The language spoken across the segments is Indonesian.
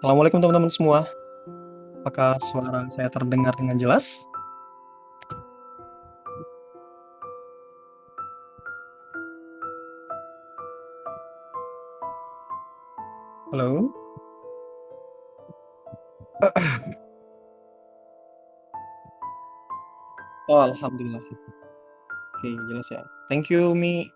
Assalamualaikum teman-teman semua. Apakah suara saya terdengar dengan jelas? Halo? Oh, alhamdulillah. Oke, jelas ya. Thank you, Mi.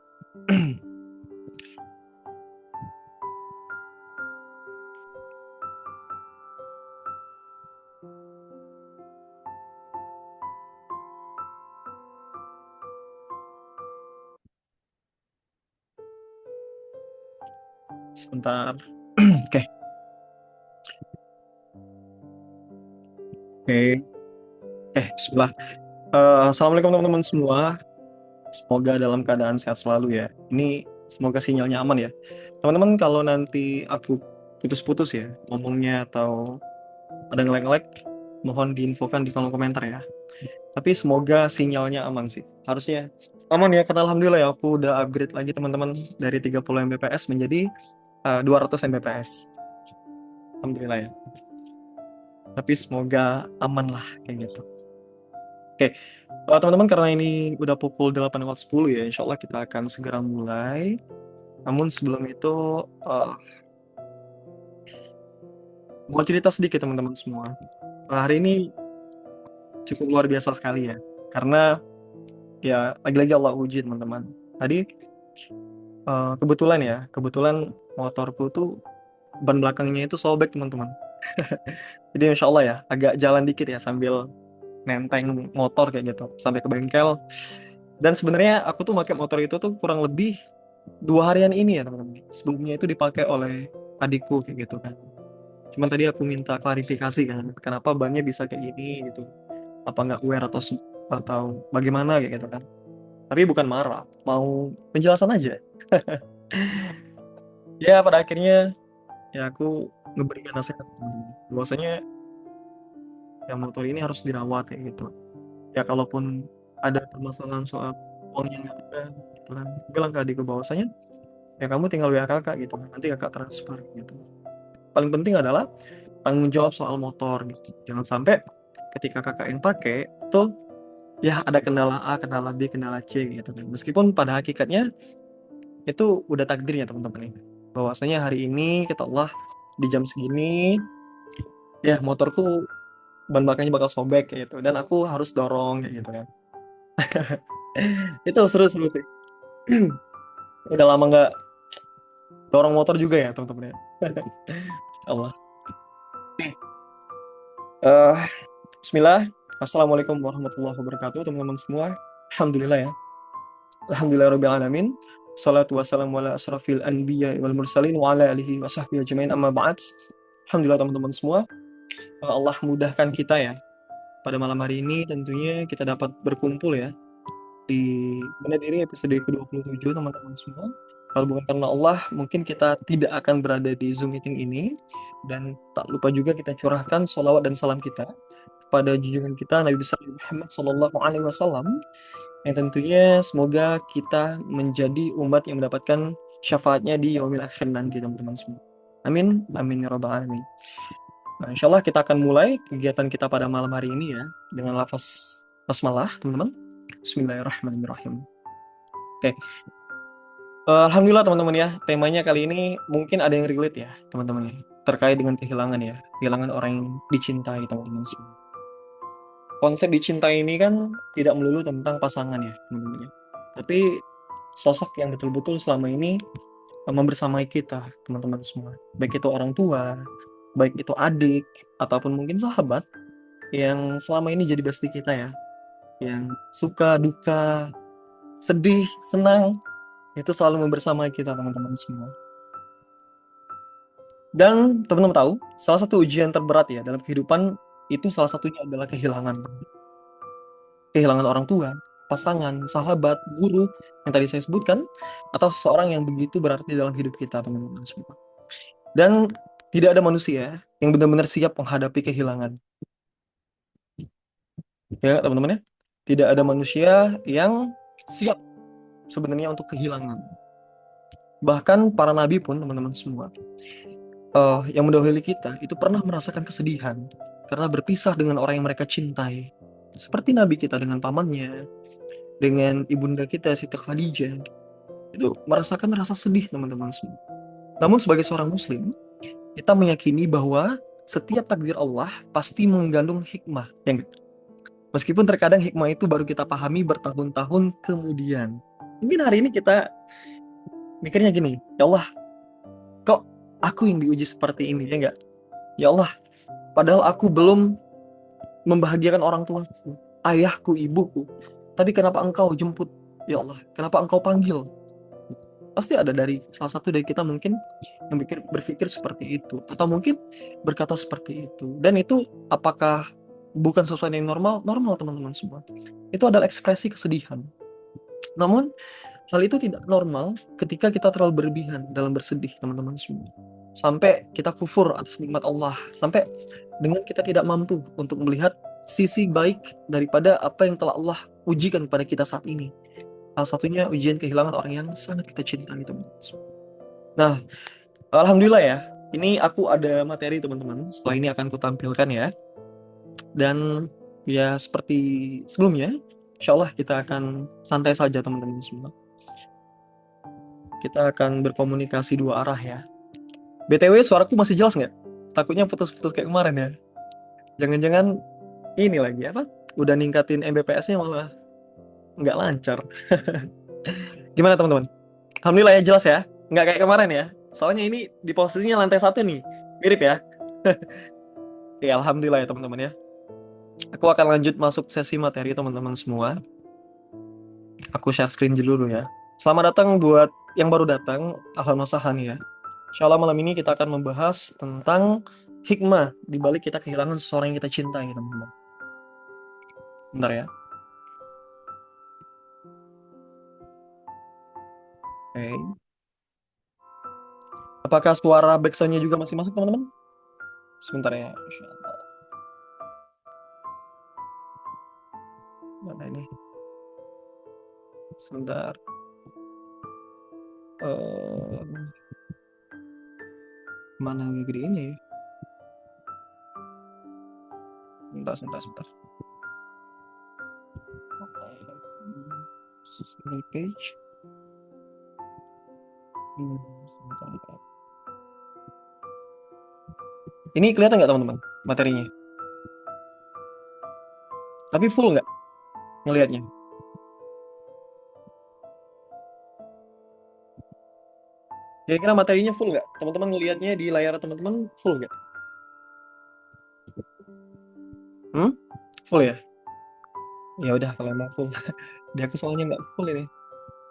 Sebentar. Oke, oke. Bismillah. Assalamualaikum teman-teman semua. Semoga dalam keadaan sehat selalu ya. Ini semoga sinyalnya aman ya. Teman-teman, kalau nanti aku putus-putus ya ngomongnya atau ada ngelek-ngelek, mohon diinfokan di kolom komentar ya. Tapi semoga sinyalnya aman sih. Harusnya aman ya, karena alhamdulillah ya aku udah upgrade lagi teman-teman dari 30 Mbps menjadi 200 Mbps. Alhamdulillah ya. Tapi semoga aman lah kayak gitu. Oke, teman-teman, karena ini udah pukul 8.10 ya, insya Allah kita akan segera mulai. Namun sebelum itu, eh, mau cerita sedikit teman-teman semua. Hari ini cukup luar biasa sekali ya. Karena ya lagi-lagi Allah uji teman-teman. Tadi kebetulan motorku tuh ban belakangnya itu sobek teman-teman. Jadi insya Allah ya agak jalan dikit ya sambil nenteng motor kayak gitu sampai ke bengkel. Dan sebenarnya aku tuh pakai motor itu tuh kurang lebih 2 harian ini ya teman-teman. Sebelumnya itu dipakai oleh adikku kayak gitu kan. Cuman tadi aku minta klarifikasi kan, kenapa bannya bisa kayak gini gitu. Apa nggak aware atau bagaimana kayak gitu kan. Tapi bukan marah, mau penjelasan aja. Ya pada akhirnya ya aku ngeberikan nasihat teman-teman. Bahwasanya ya motor ini harus dirawat kayak gitu. Ya kalaupun ada permasalahan soal uangnya nggak ada gitu kan, bilang ke adikku bahwasanya ya kamu tinggal WA kakak gitu kan, nanti kakak transfer gitu. Paling penting adalah tanggung jawab soal motor gitu, jangan sampai ketika kakak yang pakai tuh ya ada kendala A, kendala B, kendala C gitu kan, meskipun pada hakikatnya itu udah takdirnya teman-teman ini, bahwasanya hari ini kita Allah di jam segini ya motorku ban belakangnya bakal sobek kayak gitu dan aku harus dorong kayak gitu kan. Itu seru-seru sih. Udah lama nggak dorong motor juga ya teman-teman ya. Allah. Nih, eh Bismillah. Assalamualaikum warahmatullahi wabarakatuh teman-teman semua. Alhamdulillah ya. Alhamdulillah rabbil alamin. Salatu wassalamu ala asrafil anbiya wal mursalin wa ala alihi wa sahbihi ajmain amma ba'd. Alhamdulillah teman-teman semua. Allah mudahkan kita ya. Pada malam hari ini tentunya kita dapat berkumpul ya di mana diri episode ke-27 teman-teman semua. Kalau bukan karena Allah, mungkin kita tidak akan berada di Zoom meeting ini. Dan tak lupa juga kita curahkan sholawat dan salam kita kepada junjungan kita Nabi besar Muhammad Sallallahu Alaihi Wasallam, yang tentunya semoga kita menjadi umat yang mendapatkan syafaatnya di yaumil akhir nanti teman-teman semua. Amin, amin ya rabbal alamin. Nah, insya Allah kita akan mulai kegiatan kita pada malam hari ini ya dengan lafaz basmalah teman-teman. Bismillahirrahmanirrahim. Oke, Alhamdulillah teman-teman ya, temanya kali ini mungkin ada yang relate ya teman-teman ya, terkait dengan kehilangan ya, kehilangan orang yang dicintai teman-teman semua. Konsep dicintai ini kan tidak melulu tentang pasangan ya teman-teman ya, tapi sosok yang betul-betul selama ini membersamai kita teman-teman semua, baik itu orang tua, baik itu adik, ataupun mungkin sahabat yang selama ini jadi bestie kita ya, yang suka duka, sedih, senang, itu selalu membersamai kita teman-teman semua. Dan teman-teman tahu, salah satu ujian terberat ya dalam kehidupan itu salah satunya adalah kehilangan. Kehilangan orang tua, pasangan, sahabat, guru yang tadi saya sebutkan, atau seseorang yang begitu berarti dalam hidup kita teman-teman semua. Dan tidak ada manusia yang benar-benar siap menghadapi kehilangan. Ya teman-teman ya, tidak ada manusia yang siap sebenarnya untuk kehilangan. Bahkan para nabi pun teman-teman semua, yang mendahului kita itu pernah merasakan kesedihan karena berpisah dengan orang yang mereka cintai. Seperti Nabi kita dengan pamannya, dengan ibunda kita Siti Khadijah, itu merasakan rasa sedih teman-teman semua. Namun sebagai seorang muslim, kita meyakini bahwa setiap takdir Allah pasti mengandung hikmah. Meskipun terkadang hikmah itu baru kita pahami bertahun-tahun kemudian. Mungkin hari ini kita mikirnya gini, ya Allah, kok aku yang diuji seperti ini, ya enggak? Ya Allah, padahal aku belum membahagiakan orang tuaku, ayahku, ibuku. Tapi kenapa engkau jemput? Ya Allah, kenapa engkau panggil? Pasti ada dari salah satu dari kita mungkin yang berpikir seperti itu. Atau mungkin berkata seperti itu. Dan itu apakah bukan sesuatu yang normal? Normal teman-teman semua. Itu adalah ekspresi kesedihan. Namun hal itu tidak normal ketika kita terlalu berlebihan dalam bersedih teman-teman semua. Sampai kita kufur atas nikmat Allah. Sampai dengan kita tidak mampu untuk melihat sisi baik daripada apa yang telah Allah ujikan kepada kita saat ini. Salah satunya ujian kehilangan orang yang sangat kita cintai teman-teman semua. Nah, alhamdulillah ya. Ini aku ada materi teman-teman. Setelah ini akan kutampilkan ya. Dan ya seperti sebelumnya, insya Allah kita akan santai saja teman-teman semua. Kita akan berkomunikasi dua arah ya. BTW suaraku masih jelas nggak? Takutnya putus-putus kayak kemarin ya. Jangan-jangan ini lagi apa? Udah ningkatin Mbps-nya malah nggak lancar. Gimana teman-teman? Alhamdulillah ya jelas ya. Nggak kayak kemarin ya. Soalnya ini di posisinya lantai 1 nih. Mirip ya. Ya alhamdulillah ya teman-teman ya. Aku akan lanjut masuk sesi materi teman-teman semua. Aku share screen dulu ya. Selamat datang buat yang baru datang. Ahlan wa sahlan ya. Insya Allah malam ini kita akan membahas tentang hikmah di balik kita kehilangan seseorang yang kita cintai, teman-teman. Bentar ya. Oke. Apakah suara backsound-nya juga masih masuk, teman-teman? Sebentar ya. Insya Allah. Mana ini? Sebentar. Mana yang gede ini? Sebentar. Single page. Sebentar. Ini kelihatan nggak teman-teman materinya? Tapi full nggak ngelihatnya? Kira-kira materinya full nggak? Teman-teman ngelihatnya di layar teman-teman full nggak? Full ya? Ya udah kalau emang full. Dia aku soalnya nggak full ini.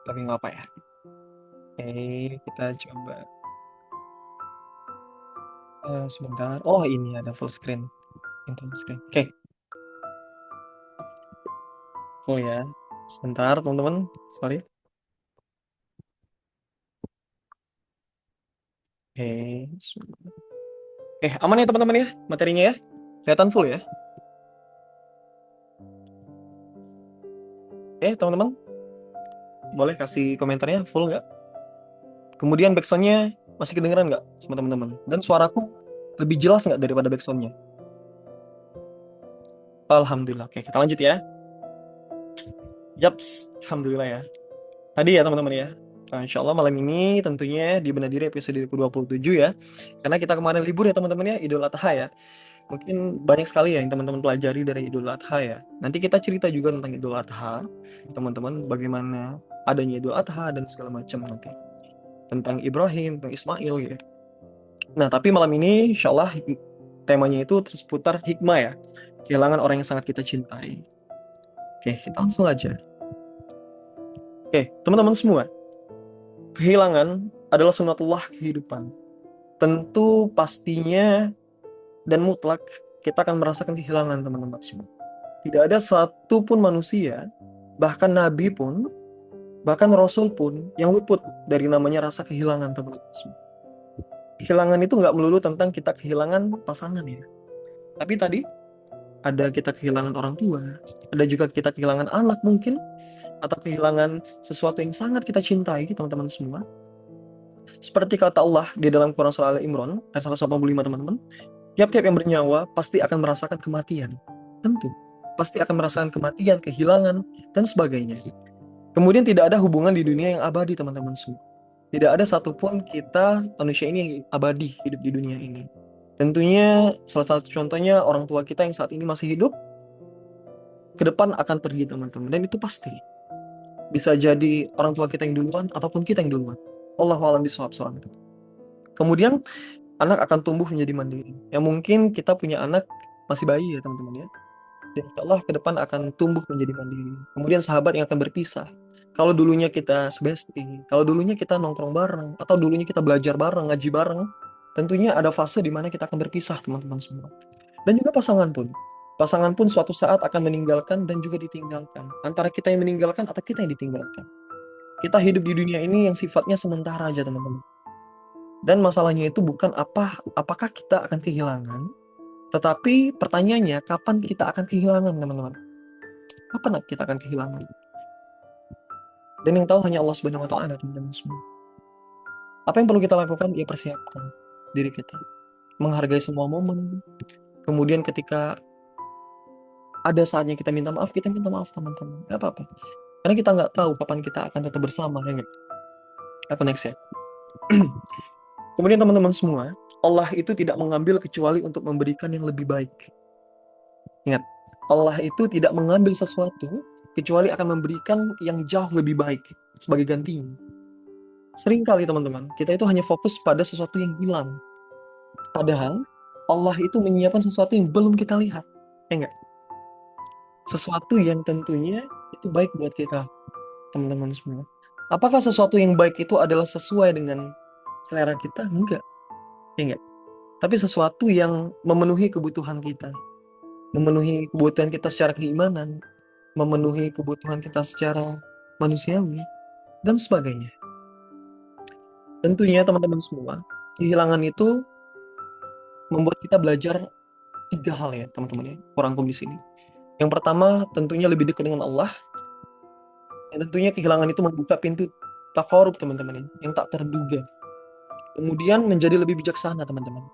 Tapi nggak apa ya. Oke, kita coba. Sebentar. Oh ini ada full screen. Full screen. Oke, full ya. Sebentar teman-teman. Sorry. Oke. Aman ya teman-teman ya materinya ya. Kelihatan full ya. Teman-teman. Boleh kasih komentarnya full nggak? Kemudian backsoundnya masih kedengeran nggak sama teman-teman? Dan suaraku lebih jelas nggak daripada backsoundnya? Alhamdulillah. Oke, kita lanjut ya. Yaps, alhamdulillah ya. Tadi ya teman-teman ya. Insya Allah malam ini tentunya di Benadiri episode ke-27 ya. Karena kita kemarin libur ya teman-teman ya, Idul Adha ya. Mungkin banyak sekali ya yang teman-teman pelajari dari Idul Adha ya. Nanti kita cerita juga tentang Idul Adha. Teman-teman bagaimana adanya Idul Adha dan segala macam nanti. Tentang Ibrahim, tentang Ismail gitu. Nah, tapi malam ini insya Allah temanya itu seputar hikmah ya. Kehilangan orang yang sangat kita cintai. Oke, kita langsung aja. Oke, teman-teman semua. Kehilangan adalah sunatullah kehidupan. Tentu pastinya dan mutlak kita akan merasakan kehilangan teman-teman semua. Tidak ada satu pun manusia, bahkan nabi pun, bahkan rasul pun yang luput dari namanya rasa kehilangan teman-teman semua. Kehilangan itu nggak melulu tentang kita kehilangan pasangan ya. Tapi tadi ada kita kehilangan orang tua, ada juga kita kehilangan anak mungkin, atau kehilangan sesuatu yang sangat kita cintai teman-teman semua. Seperti kata Allah di dalam Quran surah Al-Imran ayat 185 teman-teman, tiap-tiap yang bernyawa pasti akan merasakan kematian. Tentu, pasti akan merasakan kematian, kehilangan, dan sebagainya. Kemudian tidak ada hubungan di dunia yang abadi teman-teman semua. Tidak ada satupun kita manusia ini yang abadi hidup di dunia ini. Tentunya salah satu contohnya orang tua kita yang saat ini masih hidup, ke depan akan pergi teman-teman. Dan itu pasti. Bisa jadi orang tua kita yang duluan ataupun kita yang duluan. Allahu a'lam bishawab soal itu. Kemudian anak akan tumbuh menjadi mandiri. Yang mungkin kita punya anak masih bayi ya teman-teman ya. Dan insya Allah ke depan akan tumbuh menjadi mandiri. Kemudian sahabat yang akan berpisah. Kalau dulunya kita sebesti, kalau dulunya kita nongkrong bareng, atau dulunya kita belajar bareng, ngaji bareng, tentunya ada fase di mana kita akan berpisah teman-teman semua. Dan juga pasangan pun. Pasangan pun suatu saat akan meninggalkan dan juga ditinggalkan. Antara kita yang meninggalkan atau kita yang ditinggalkan. Kita hidup di dunia ini yang sifatnya sementara aja teman-teman. Dan masalahnya itu bukan apakah kita akan kehilangan, tetapi pertanyaannya kapan kita akan kehilangan teman-teman. Kapan kita akan kehilangan? Dan yang tahu hanya Allah Subhanahu wa taala teman-teman semua. Apa yang perlu kita lakukan? Ya persiapkan diri kita. Menghargai semua momen. Kemudian ketika ada saatnya kita minta maaf teman-teman. Gak apa-apa. Karena kita nggak tahu kapan kita akan tetap bersama. Ya nggak? Aku next ya. Kemudian teman-teman semua, Allah itu tidak mengambil kecuali untuk memberikan yang lebih baik. Ingat, Allah itu tidak mengambil sesuatu kecuali akan memberikan yang jauh lebih baik sebagai gantinya. Seringkali teman-teman, kita itu hanya fokus pada sesuatu yang hilang. Padahal Allah itu menyiapkan sesuatu yang belum kita lihat. Ya enggak? Sesuatu yang tentunya itu baik buat kita, teman-teman semua. Apakah sesuatu yang baik itu adalah sesuai dengan selera kita? Enggak. Ya enggak? Tapi sesuatu yang memenuhi kebutuhan kita. Memenuhi kebutuhan kita secara keimanan, memenuhi kebutuhan kita secara manusiawi, dan sebagainya. Tentunya teman-teman semua, kehilangan itu membuat kita belajar 3 hal ya teman-teman ya, kurangkum di sini. Yang pertama tentunya lebih dekat dengan Allah, dan tentunya kehilangan itu membuka pintu takarub teman-teman ya, yang tak terduga. Kemudian menjadi lebih bijaksana teman-teman.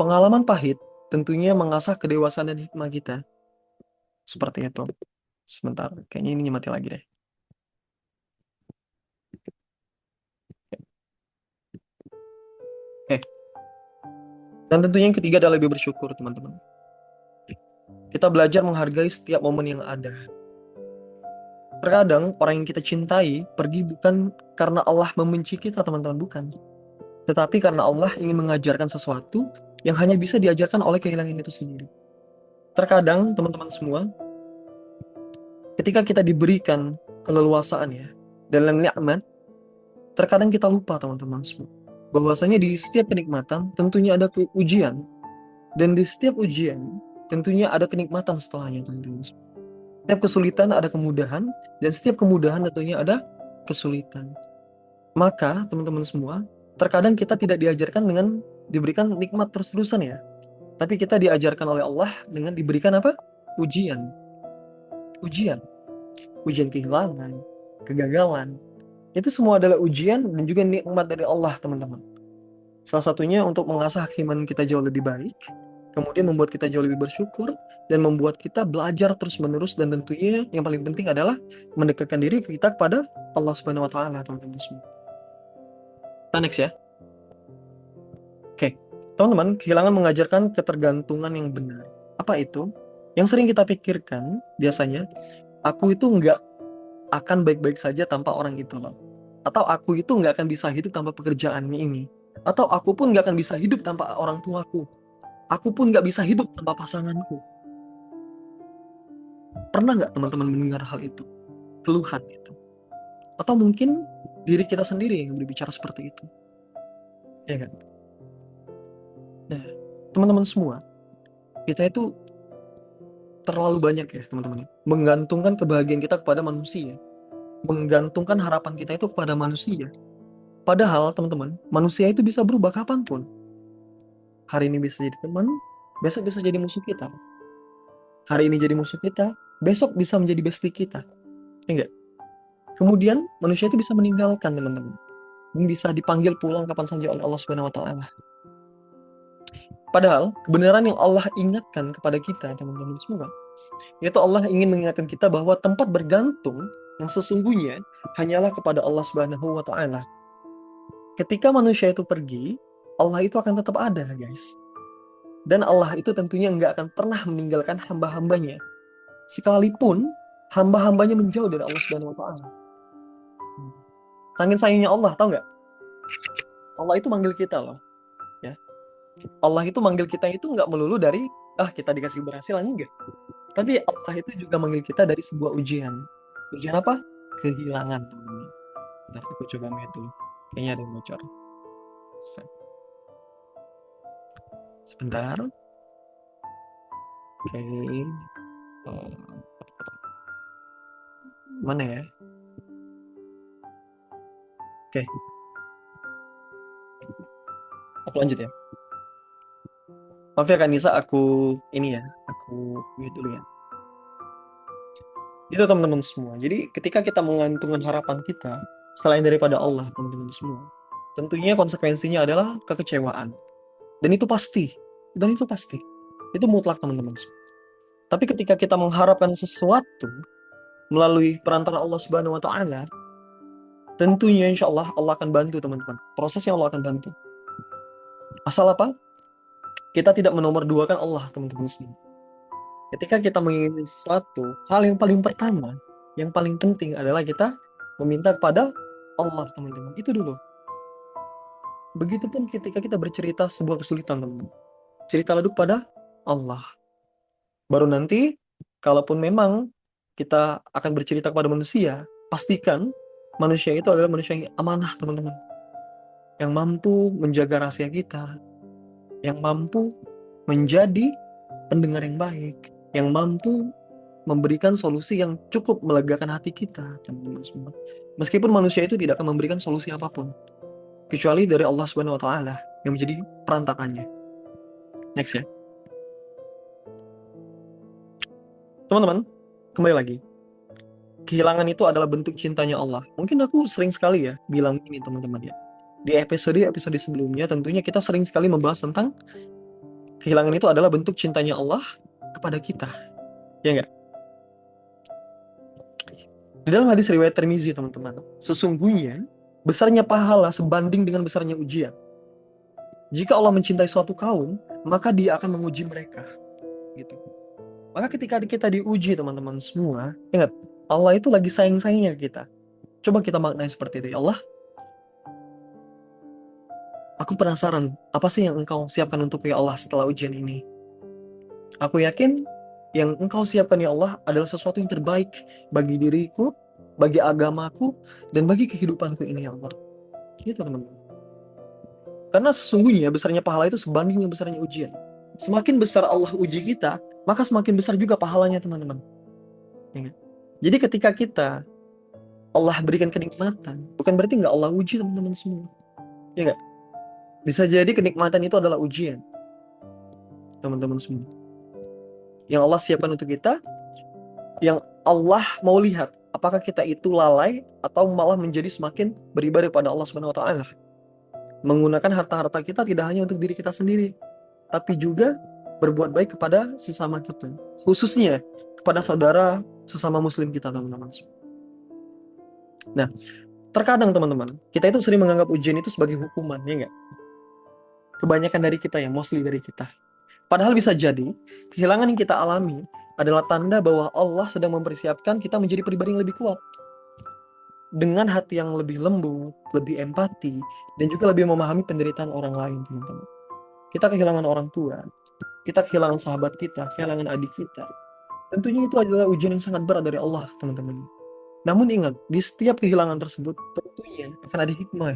Pengalaman pahit tentunya mengasah kedewasaan dan hikmah kita. Seperti itu. Sebentar, kayaknya ini mati lagi deh. Oke. Dan tentunya yang ketiga adalah lebih bersyukur teman-teman. Kita belajar menghargai setiap momen yang ada. Terkadang orang yang kita cintai pergi bukan karena Allah membenci kita teman-teman, bukan. Tetapi karena Allah ingin mengajarkan sesuatu yang hanya bisa diajarkan oleh kehilangan itu sendiri. Terkadang teman-teman semua, ketika kita diberikan keleluasaan ya, dalam nikmat, terkadang kita lupa teman-teman semua, bahwasanya di setiap kenikmatan tentunya ada ujian, dan di setiap ujian tentunya ada kenikmatan setelahnya teman-teman semua. Setiap kesulitan ada kemudahan, dan setiap kemudahan tentunya ada kesulitan. Maka teman-teman semua, terkadang kita tidak diajarkan dengan diberikan nikmat terus-terusan ya, tapi kita diajarkan oleh Allah dengan diberikan apa? Ujian. Ujian kehilangan, kegagalan. Itu semua adalah ujian dan juga nikmat dari Allah teman-teman. Salah satunya untuk mengasah keimanan kita jauh lebih baik, kemudian membuat kita jauh lebih bersyukur, dan membuat kita belajar terus-menerus, dan tentunya yang paling penting adalah mendekatkan diri kita kepada Allah Subhanahu wa taala teman-teman semua. Kita next ya. Oke, teman-teman, kehilangan mengajarkan ketergantungan yang benar. Apa itu? Yang sering kita pikirkan biasanya, aku itu nggak akan baik-baik saja tanpa orang itu loh. Atau aku itu nggak akan bisa hidup tanpa pekerjaan ini. Atau aku pun nggak akan bisa hidup tanpa orang tuaku. Aku pun nggak bisa hidup tanpa pasanganku. Pernah nggak teman-teman mendengar hal itu? Keluhan itu. Atau mungkin diri kita sendiri yang berbicara seperti itu. Ya kan? Nah, teman-teman semua, kita itu terlalu banyak ya teman-teman, menggantungkan kebahagiaan kita kepada manusia, menggantungkan harapan kita itu kepada manusia. Padahal teman-teman, manusia itu bisa berubah kapanpun. Hari ini bisa jadi teman, besok bisa jadi musuh kita. Hari ini jadi musuh kita, besok bisa menjadi bestie kita. Ya enggak? Kemudian manusia itu bisa meninggalkan teman-teman. dan bisa dipanggil pulang kapan saja oleh Allah Subhanahu wa taala. Padahal kebenaran yang Allah ingatkan kepada kita, teman-teman semua, yaitu Allah ingin mengingatkan kita bahwa tempat bergantung yang sesungguhnya hanyalah kepada Allah Subhanahu wa taala. Ketika manusia itu pergi, Allah itu akan tetap ada, guys. Dan Allah itu tentunya nggak akan pernah meninggalkan hamba-hambanya. Sekalipun hamba-hambanya menjauh dari Allah Subhanahu wa taala. Saking sayangnya Allah, tahu nggak? Allah itu manggil kita loh, ya. Allah itu manggil kita itu nggak melulu dari kita dikasih keberhasilan, enggak. Tapi Allah itu juga manggil kita dari sebuah ujian. Ujian apa? Kehilangan, teman-teman. Bentar, aku coba mute dulu. Kayaknya ada yang bocor. Sebentar. Oke. Mana ya? Oke. Aku lanjut ya. Maaf ya Kanisa, aku mute dulu ya. Itu teman-teman semua. Jadi ketika kita menggantungkan harapan kita selain daripada Allah, teman-teman semua, tentunya konsekuensinya adalah kekecewaan. Dan itu pasti. Itu mutlak, teman-teman semua. Tapi ketika kita mengharapkan sesuatu melalui perantara Allah Subhanahu wa taala, tentunya insya Allah Allah akan bantu, teman-teman. Prosesnya Allah akan bantu. Asal apa? Kita tidak menomorduakan Allah, teman-teman semua. Ketika kita menginginkan sesuatu, hal yang paling pertama, yang paling penting adalah kita meminta kepada Allah, teman-teman. Itu dulu. Begitupun ketika kita bercerita sebuah kesulitan, teman-teman. Cerita lalu kepada Allah. Baru nanti, kalaupun memang kita akan bercerita kepada manusia, pastikan manusia itu adalah manusia yang amanah, teman-teman. Yang mampu menjaga rahasia kita, yang mampu menjadi pendengar yang baik, yang mampu memberikan solusi yang cukup melegakan hati kita, teman-teman semua. Meskipun manusia itu tidak akan memberikan solusi apapun, kecuali dari Allah Subhanahu wa taala yang menjadi perantarannya. Next ya. Teman-teman, kembali lagi. Kehilangan itu adalah bentuk cintanya Allah. Mungkin aku sering sekali ya bilang ini, teman-teman ya. Di episode sebelumnya tentunya kita sering sekali membahas tentang kehilangan itu adalah bentuk cintanya Allah kepada kita. Ya enggak? Di dalam hadis riwayat Tirmizi, teman-teman, sesungguhnya besarnya pahala sebanding dengan besarnya ujian. Jika Allah mencintai suatu kaum, maka Dia akan menguji mereka. Gitu. Maka ketika kita diuji, teman-teman semua, ingat, Allah itu lagi sayang-sayangnya kita. Coba kita maknai seperti itu. Ya Allah, aku penasaran, apa sih yang Engkau siapkan untuk ya Allah setelah ujian ini? Aku yakin yang Engkau siapkan ya Allah adalah sesuatu yang terbaik bagi diriku, bagi agamaku, dan bagi kehidupanku ini ya Allah. Gitu, teman-teman. Karena sesungguhnya besarnya pahala itu sebanding dengan besarnya ujian. Semakin besar Allah uji kita, maka semakin besar juga pahalanya, teman-teman. Ya. Jadi ketika Allah berikan kenikmatan, bukan berarti nggak Allah uji, teman-teman semua. Ya nggak? Bisa jadi kenikmatan itu adalah ujian, teman-teman semua. Yang Allah siapkan untuk kita, yang Allah mau lihat apakah kita itu lalai atau malah menjadi semakin beribadah kepada Allah Subhanahu wa taala. Menggunakan harta-harta kita tidak hanya untuk diri kita sendiri, tapi juga berbuat baik kepada sesama kita, khususnya kepada saudara sesama muslim kita, teman-teman. Nah, terkadang teman-teman, kita itu sering menganggap ujian itu sebagai hukuman, ya nggak? Kebanyakan dari kita ya, mostly dari kita. Padahal bisa jadi, kehilangan yang kita alami adalah tanda bahwa Allah sedang mempersiapkan kita menjadi pribadi yang lebih kuat. Dengan hati yang lebih lembut, lebih empati, dan juga lebih memahami penderitaan orang lain, teman-teman. Kita kehilangan orang tua, kita kehilangan sahabat kita, kehilangan adik kita. Tentunya itu adalah ujian yang sangat berat dari Allah, teman-teman. Namun ingat, di setiap kehilangan tersebut, tentunya akan ada hikmah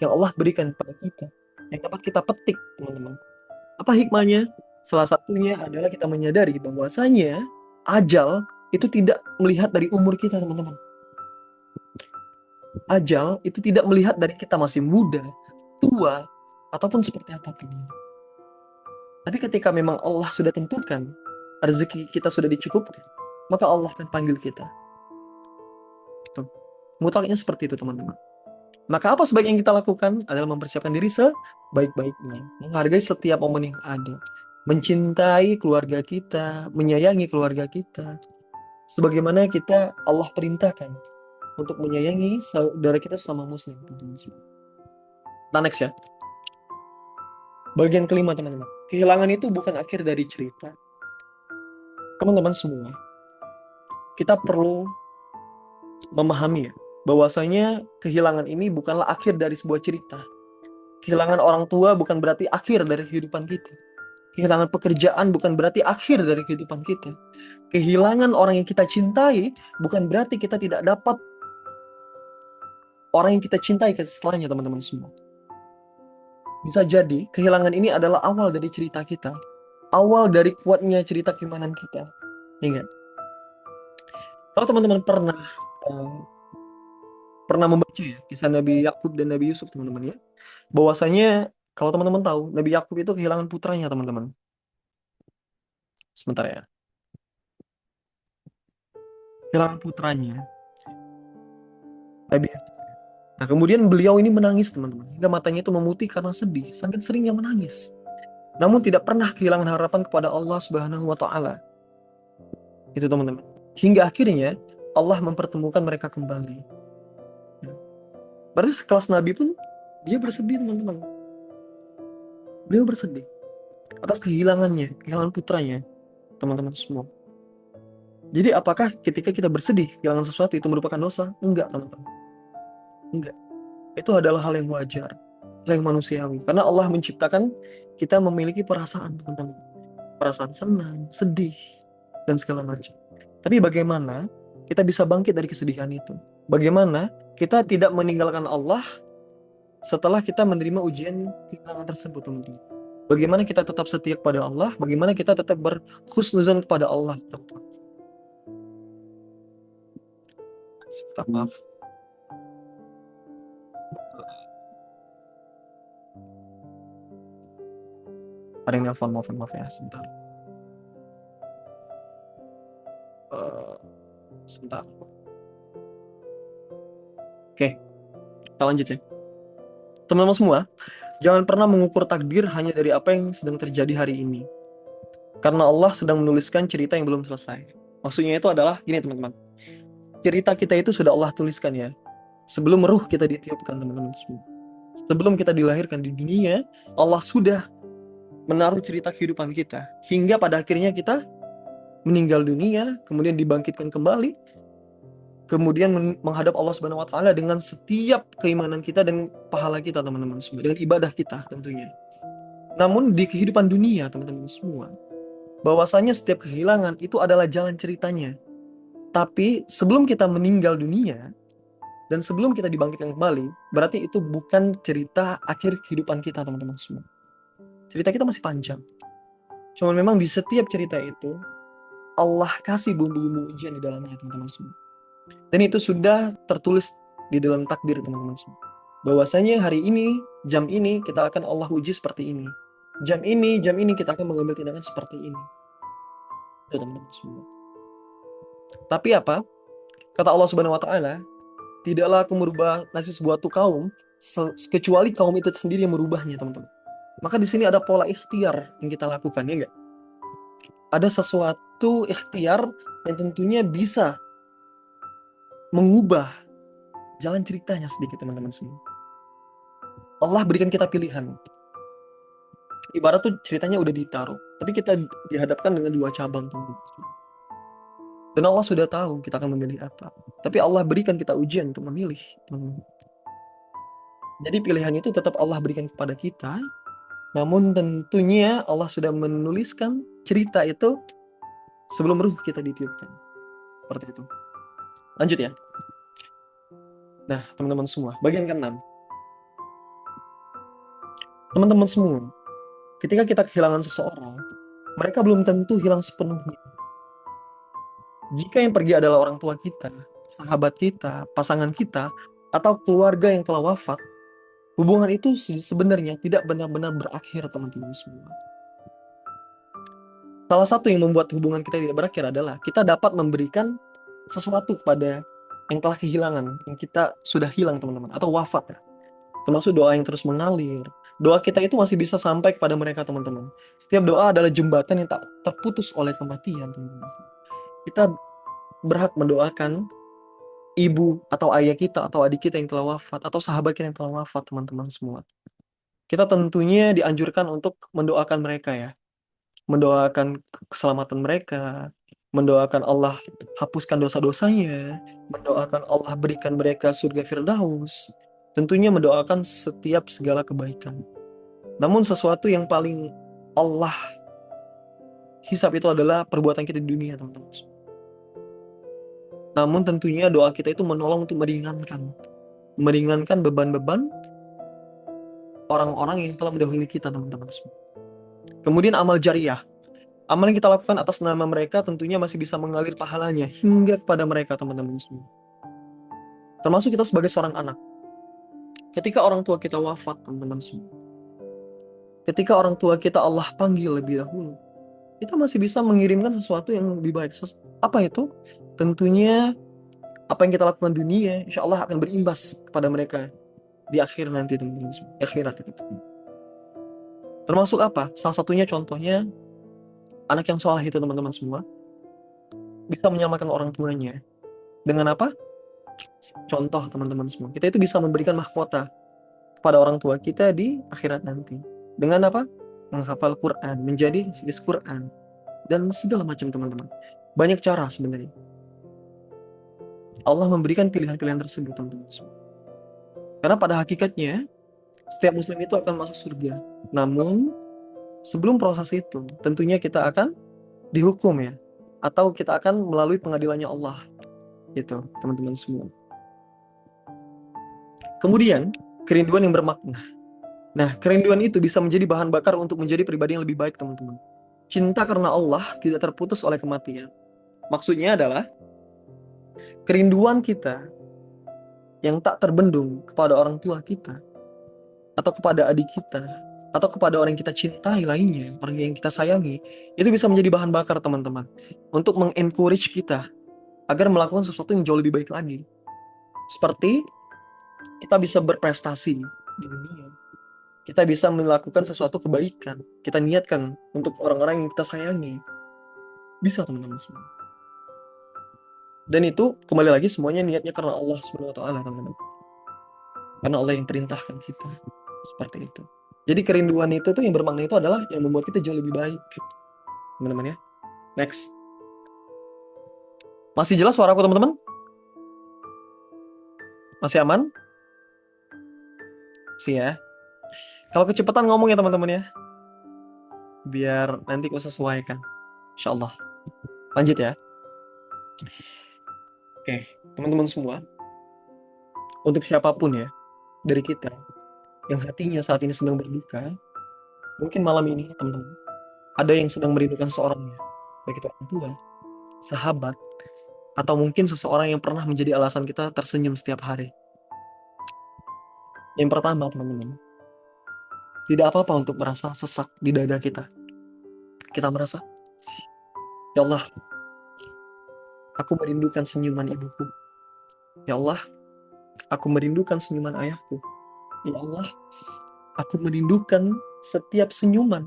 yang Allah berikan kepada kita, yang dapat kita petik, teman-teman. Apa hikmahnya? Salah satunya adalah kita menyadari bahwasanya ajal itu tidak melihat dari umur kita, teman-teman. Ajal itu tidak melihat dari kita masih muda, tua, ataupun seperti apapun. Tapi ketika memang Allah sudah tentukan, rezeki kita sudah dicukupkan, maka Allah akan panggil kita. Mutlaknya seperti itu, teman-teman. Maka apa sebaik yang kita lakukan adalah mempersiapkan diri sebaik-baiknya, menghargai setiap momen yang ada, mencintai keluarga kita, menyayangi keluarga kita, sebagaimana kita Allah perintahkan untuk menyayangi saudara kita sama muslim. Nah, next ya. Bagian kelima, teman-teman. Kehilangan itu bukan akhir dari cerita. Teman-teman semua, kita perlu memahami ya, bahwasanya kehilangan ini bukanlah akhir dari sebuah cerita. Kehilangan orang tua bukan berarti akhir dari kehidupan kita. Kehilangan pekerjaan bukan berarti akhir dari kehidupan kita. Kehilangan orang yang kita cintai bukan berarti kita tidak dapat orang yang kita cintai setelahnya, teman-teman semua. Bisa jadi kehilangan ini adalah awal dari cerita kita. Awal dari kuatnya cerita keimanan kita. Ingat. Kalau teman-teman pernah membaca ya kisah Nabi Yakub dan Nabi Yusuf, teman-teman ya. Bahwasanya kalau teman-teman tahu, Nabi Yakub itu kehilangan putranya, teman-teman. Sebentar ya. Kehilangan putranya. Nabi. Nah, kemudian beliau ini menangis, teman-teman. Hingga matanya itu memutih karena sedih, sangat seringnya menangis. Namun tidak pernah kehilangan harapan kepada Allah Subhanahu wa taala. Itu, teman-teman. Hingga akhirnya Allah mempertemukan mereka kembali. Berarti sekelas Nabi pun dia bersedih, teman-teman. Beliau bersedih atas kehilangannya, kehilangan putranya, teman-teman semua. Jadi apakah ketika kita bersedih kehilangan sesuatu itu merupakan dosa? Enggak, teman-teman. Enggak. Itu adalah hal yang wajar, hal yang manusiawi. Karena Allah menciptakan kita memiliki perasaan, teman-teman. Perasaan senang, sedih, dan segala macam. Tapi bagaimana kita bisa bangkit dari kesedihan itu? Bagaimana kita tidak meninggalkan Allah setelah kita menerima ujian kehilangan tersebut, teman-teman? Bagaimana kita tetap setia kepada Allah? Bagaimana kita tetap berhusnuzan kepada Allah, teman-teman? Maaf. Ada yang nelfon, maaf ya, sebentar. Sebentar. Oke, kita lanjut ya. Teman-teman semua, jangan pernah mengukur takdir hanya dari apa yang sedang terjadi hari ini. Karena Allah sedang menuliskan cerita yang belum selesai. Maksudnya itu adalah gini, teman-teman. Cerita kita itu sudah Allah tuliskan ya. Sebelum ruh kita ditiupkan, teman-teman semua. Sebelum kita dilahirkan di dunia, Allah sudah menaruh cerita kehidupan kita. Hingga pada akhirnya kita meninggal dunia, kemudian dibangkitkan kembali, kemudian menghadap Allah Subhanahu wa taala dengan setiap keimanan kita dan pahala kita, teman-teman semua, dengan ibadah kita tentunya. Namun di kehidupan dunia, teman-teman semua, bahwasanya setiap kehilangan itu adalah jalan ceritanya. Tapi sebelum kita meninggal dunia dan sebelum kita dibangkitkan kembali, berarti itu bukan cerita akhir kehidupan kita, teman-teman semua. Cerita kita masih panjang. Cuman memang di setiap cerita itu Allah kasih bumbu-bumbu ujian di dalamnya, teman-teman semua. Dan itu sudah tertulis di dalam takdir, teman-teman semua. Bahwasanya hari ini, jam ini kita akan Allah uji seperti ini. Jam ini kita akan mengambil tindakan seperti ini. Itu, teman-teman semua. Tapi apa? Kata Allah Subhanahu wa taala, tidaklah aku merubah nasib sebuah kaum kecuali kaum itu sendiri yang merubahnya, teman-teman. Maka di sini ada pola ikhtiar yang kita lakukan, ya enggak? Ada sesuatu ikhtiar yang tentunya bisa mengubah jalan ceritanya sedikit, teman-teman semua. Allah berikan kita pilihan. Ibarat tuh ceritanya udah ditaruh, tapi kita dihadapkan dengan dua cabang, teman-teman. Dan Allah sudah tahu kita akan memilih apa. Tapi Allah berikan kita ujian untuk memilih, teman-teman. Jadi pilihan itu tetap Allah berikan kepada kita. Namun tentunya Allah sudah menuliskan cerita itu sebelum ruh kita ditiupkan. Seperti itu. Lanjut ya. Nah, teman-teman semua, bagian ke-6. Teman-teman semua, ketika kita kehilangan seseorang, mereka belum tentu hilang sepenuhnya. Jika yang pergi adalah orang tua kita, sahabat kita, pasangan kita, atau keluarga yang telah wafat, hubungan itu sebenarnya tidak benar-benar berakhir, teman-teman semua. Salah satu yang membuat hubungan kita tidak berakhir adalah kita dapat memberikan sesuatu kepada yang telah kehilangan, yang kita sudah hilang teman-teman, atau wafat ya. Termasuk doa yang terus mengalir. Doa kita itu masih bisa sampai kepada mereka teman-teman. Setiap doa adalah jembatan yang tak terputus oleh kematian teman-teman. Kita berhak mendoakan ibu atau ayah kita atau adik kita yang telah wafat atau sahabat kita yang telah wafat teman-teman semua. Kita tentunya dianjurkan untuk mendoakan mereka ya. Mendoakan keselamatan mereka, mendoakan Allah hapuskan dosa-dosanya, mendoakan Allah berikan mereka surga Firdaus, tentunya mendoakan setiap segala kebaikan. Namun sesuatu yang paling Allah hisab itu adalah perbuatan kita di dunia, teman-teman. Namun tentunya doa kita itu menolong untuk meringankan beban-beban orang-orang yang telah mendahului kita, teman-teman. Kemudian amal jariah. Amal yang kita lakukan atas nama mereka tentunya masih bisa mengalir pahalanya hingga kepada mereka, teman-teman semua. Termasuk kita sebagai seorang anak. Ketika orang tua kita wafat, teman-teman semua. Ketika orang tua kita Allah panggil lebih dahulu, kita masih bisa mengirimkan sesuatu yang lebih baik. Apa itu? Tentunya apa yang kita lakukan di dunia, insya Allah akan berimbas kepada mereka di akhir nanti, teman-teman semua. Di akhirat itu. Termasuk apa? Salah satunya contohnya anak yang soleh itu, teman-teman semua, bisa menyamakan orang tuanya. Dengan apa? Contoh, teman-teman semua. Kita itu bisa memberikan mahkota kepada orang tua kita di akhirat nanti. Dengan apa? Menghafal Quran, menjadi hafiz Quran, dan segala macam, teman-teman. Banyak cara sebenarnya. Allah memberikan pilihan-pilihan tersebut, teman-teman semua. Karena pada hakikatnya, setiap muslim itu akan masuk surga. Namun, sebelum proses itu, tentunya kita akan dihukum ya. Atau kita akan melalui pengadilannya Allah. Gitu, teman-teman semua. Kemudian, kerinduan yang bermakna. Nah, kerinduan itu bisa menjadi bahan bakar untuk menjadi pribadi yang lebih baik, teman-teman. Cinta karena Allah tidak terputus oleh kematian. Maksudnya adalah, kerinduan kita yang tak terbendung kepada orang tua kita, atau kepada adik kita, atau kepada orang yang kita cintai lainnya, orang yang kita sayangi, itu bisa menjadi bahan bakar, teman-teman, untuk mengencourage kita agar melakukan sesuatu yang jauh lebih baik lagi. Seperti kita bisa berprestasi di dunia. Kita bisa melakukan sesuatu kebaikan. Kita niatkan untuk orang-orang yang kita sayangi. Bisa, teman-teman semua. Dan itu kembali lagi semuanya niatnya karena Allah Subhanahu wa taala, teman-teman. Karena Allah yang perintahkan kita. Seperti itu. Jadi kerinduan itu tuh yang bermakna itu adalah yang membuat kita jauh lebih baik. Teman-teman ya. Next. Masih jelas suaraku, teman-teman? Masih aman? Sih ya. Kalau kecepatan ngomong ya, teman-teman ya. Biar nanti aku sesuaikan. Insya Allah. Lanjut ya. Oke, teman-teman semua. Untuk siapapun ya, dari kita yang hatinya saat ini sedang berduka, mungkin malam ini, teman-teman, ada yang sedang merindukan seorangnya. Baik itu orang tua, sahabat, atau mungkin seseorang yang pernah menjadi alasan kita tersenyum setiap hari. Yang pertama, teman-teman, tidak apa-apa untuk merasa sesak di dada kita. Kita merasa, ya Allah, aku merindukan senyuman ibuku. Ya Allah, aku merindukan senyuman ayahku. Ya Allah, aku merindukan setiap senyuman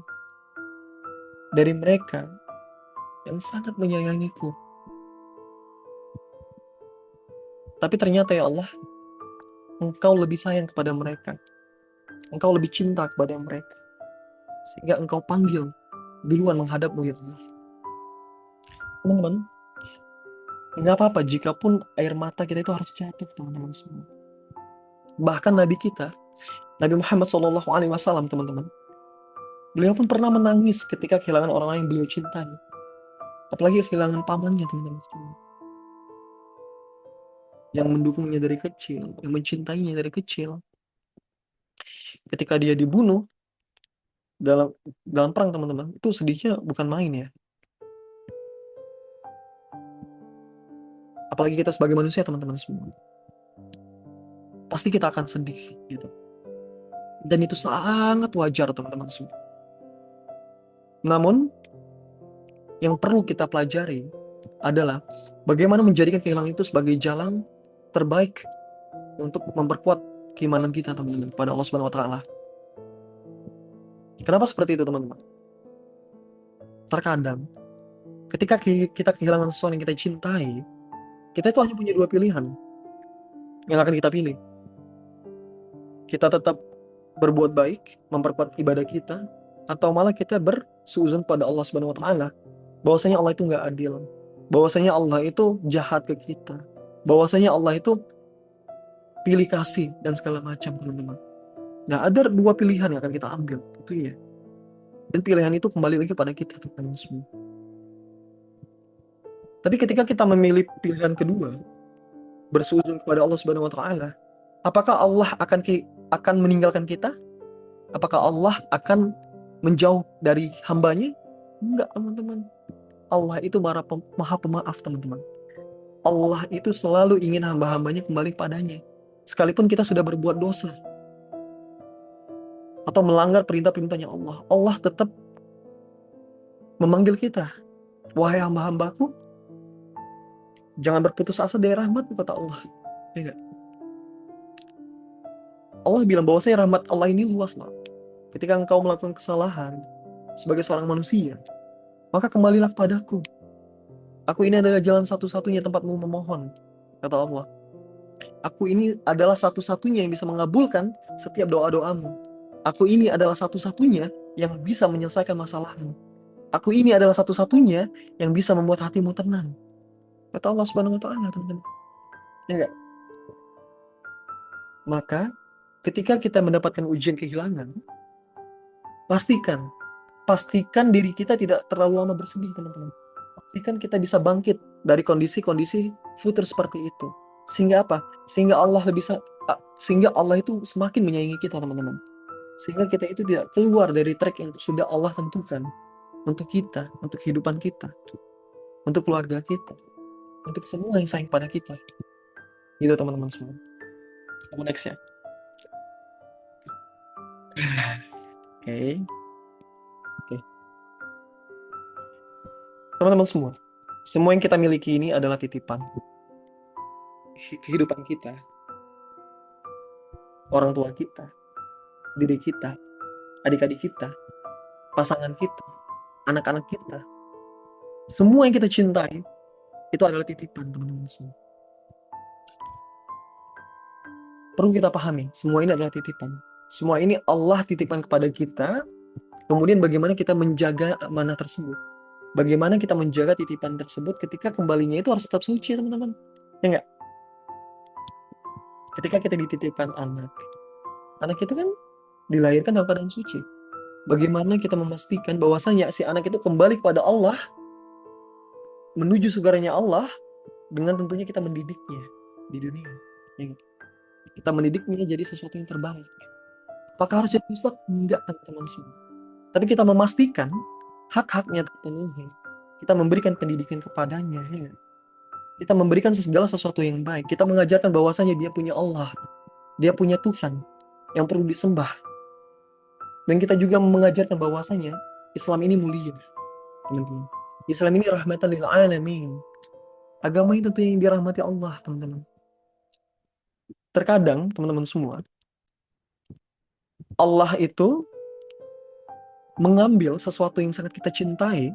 dari mereka yang sangat menyayangiku. Tapi ternyata ya Allah, Engkau lebih sayang kepada mereka. Engkau lebih cinta kepada mereka. Sehingga Engkau panggil duluan menghadapmu ya Allah. Teman-teman, nggak apa-apa jikapun air mata kita itu harus jatuh, teman-teman semua. Bahkan Nabi kita, Nabi Muhammad SAW, teman-teman, beliau pun pernah menangis ketika kehilangan orang-orang yang beliau cintai. Apalagi kehilangan pamannya, teman-teman semua. Yang mendukungnya dari kecil, yang mencintainya dari kecil. Ketika dia dibunuh dalam dalam perang, teman-teman, itu sedihnya bukan main ya. Apalagi kita sebagai manusia, teman-teman semua. Pasti kita akan sedih gitu. Dan itu sangat wajar, teman-teman semua. Namun, yang perlu kita pelajari adalah bagaimana menjadikan kehilangan itu sebagai jalan terbaik untuk memperkuat keimanan kita, teman-teman, kepada Allah Subhanahu wa taala. Kenapa seperti itu, teman-teman? Terkadang ketika kita kehilangan sesuatu yang kita cintai, kita itu hanya punya dua pilihan yang akan kita pilih. Kita tetap berbuat baik, memperkuat ibadah kita, atau malah kita bersuuzon pada Allah Subhanahu wa taala bahwasanya Allah itu nggak adil, bahwasanya Allah itu jahat ke kita, bahwasanya Allah itu pilih kasih dan segala macam, teman-teman. Nah, ada dua pilihan yang akan kita ambil tentunya. Dan pilihan itu kembali lagi pada kita, teman-teman semua. Tapi ketika kita memilih pilihan kedua, bersuuzon kepada Allah Subhanahu wa taala, apakah Allah akan meninggalkan kita? Apakah Allah akan menjauh dari hambanya? Enggak, teman-teman. Allah itu maha pemaaf, teman-teman. Allah itu selalu ingin hamba-hambanya kembali padanya. Sekalipun kita sudah berbuat dosa atau melanggar perintah-perintahnya Allah, Allah tetap memanggil kita. Wahai hamba-hambaku, jangan berputus asa dari rahmat, kata Allah. Ya enggak? Allah bilang bahwasanya rahmat Allah ini luas loh. Ketika engkau melakukan kesalahan sebagai seorang manusia, maka kembalilah kepadaku. Aku ini adalah jalan satu-satunya tempatmu memohon, kata Allah. Aku ini adalah satu-satunya yang bisa mengabulkan setiap doa-doamu. Aku ini adalah satu-satunya yang bisa menyelesaikan masalahmu. Aku ini adalah satu-satunya yang bisa membuat hatimu tenang, kata Allah Subhanahu wa taala, teman-teman. Ya enggak? Maka ketika kita mendapatkan ujian kehilangan, pastikan diri kita tidak terlalu lama bersedih, teman-teman. Pastikan kita bisa bangkit dari kondisi-kondisi futur seperti itu. Sehingga apa? Sehingga Allah itu semakin menyayangi kita, teman-teman. Sehingga kita itu tidak keluar dari track yang sudah Allah tentukan untuk kita, untuk kehidupan kita, untuk keluarga kita, untuk semua yang sayang pada kita. Gitu, teman-teman semua. Kamu next ya. Oke. Teman-teman semua yang kita miliki ini adalah titipan. Kehidupan kita, orang tua kita, diri kita, adik-adik kita, pasangan kita, anak-anak kita, semua yang kita cintai itu adalah titipan, teman-teman semua. Perlu kita pahami, semua ini adalah titipan. Semua ini Allah titipkan kepada kita. Kemudian bagaimana kita menjaga amanah tersebut? Bagaimana kita menjaga titipan tersebut ketika kembalinya itu harus tetap suci, teman-teman. Ya enggak? Ketika kita dititipkan anak itu kan dilahirkan dalam keadaan suci. Bagaimana kita memastikan bahwasanya si anak itu kembali kepada Allah, menuju surganya Allah, dengan tentunya kita mendidiknya di dunia. Ya enggak? Kita mendidiknya jadi sesuatu yang terbaik. Apakah harus jadi ustadz? Enggak, teman-teman semua. Tapi kita memastikan hak-haknya terpenuhi. Kita memberikan pendidikan kepadanya. Ya. Kita memberikan segala sesuatu yang baik. Kita mengajarkan bahwasanya dia punya Allah. Dia punya Tuhan yang perlu disembah. Dan kita juga mengajarkan bahwasanya Islam ini mulia, teman-teman. Islam ini rahmatan lil alamin. Agama ini tentunya yang dirahmati Allah, teman-teman. Terkadang, teman-teman semua, Allah itu mengambil sesuatu yang sangat kita cintai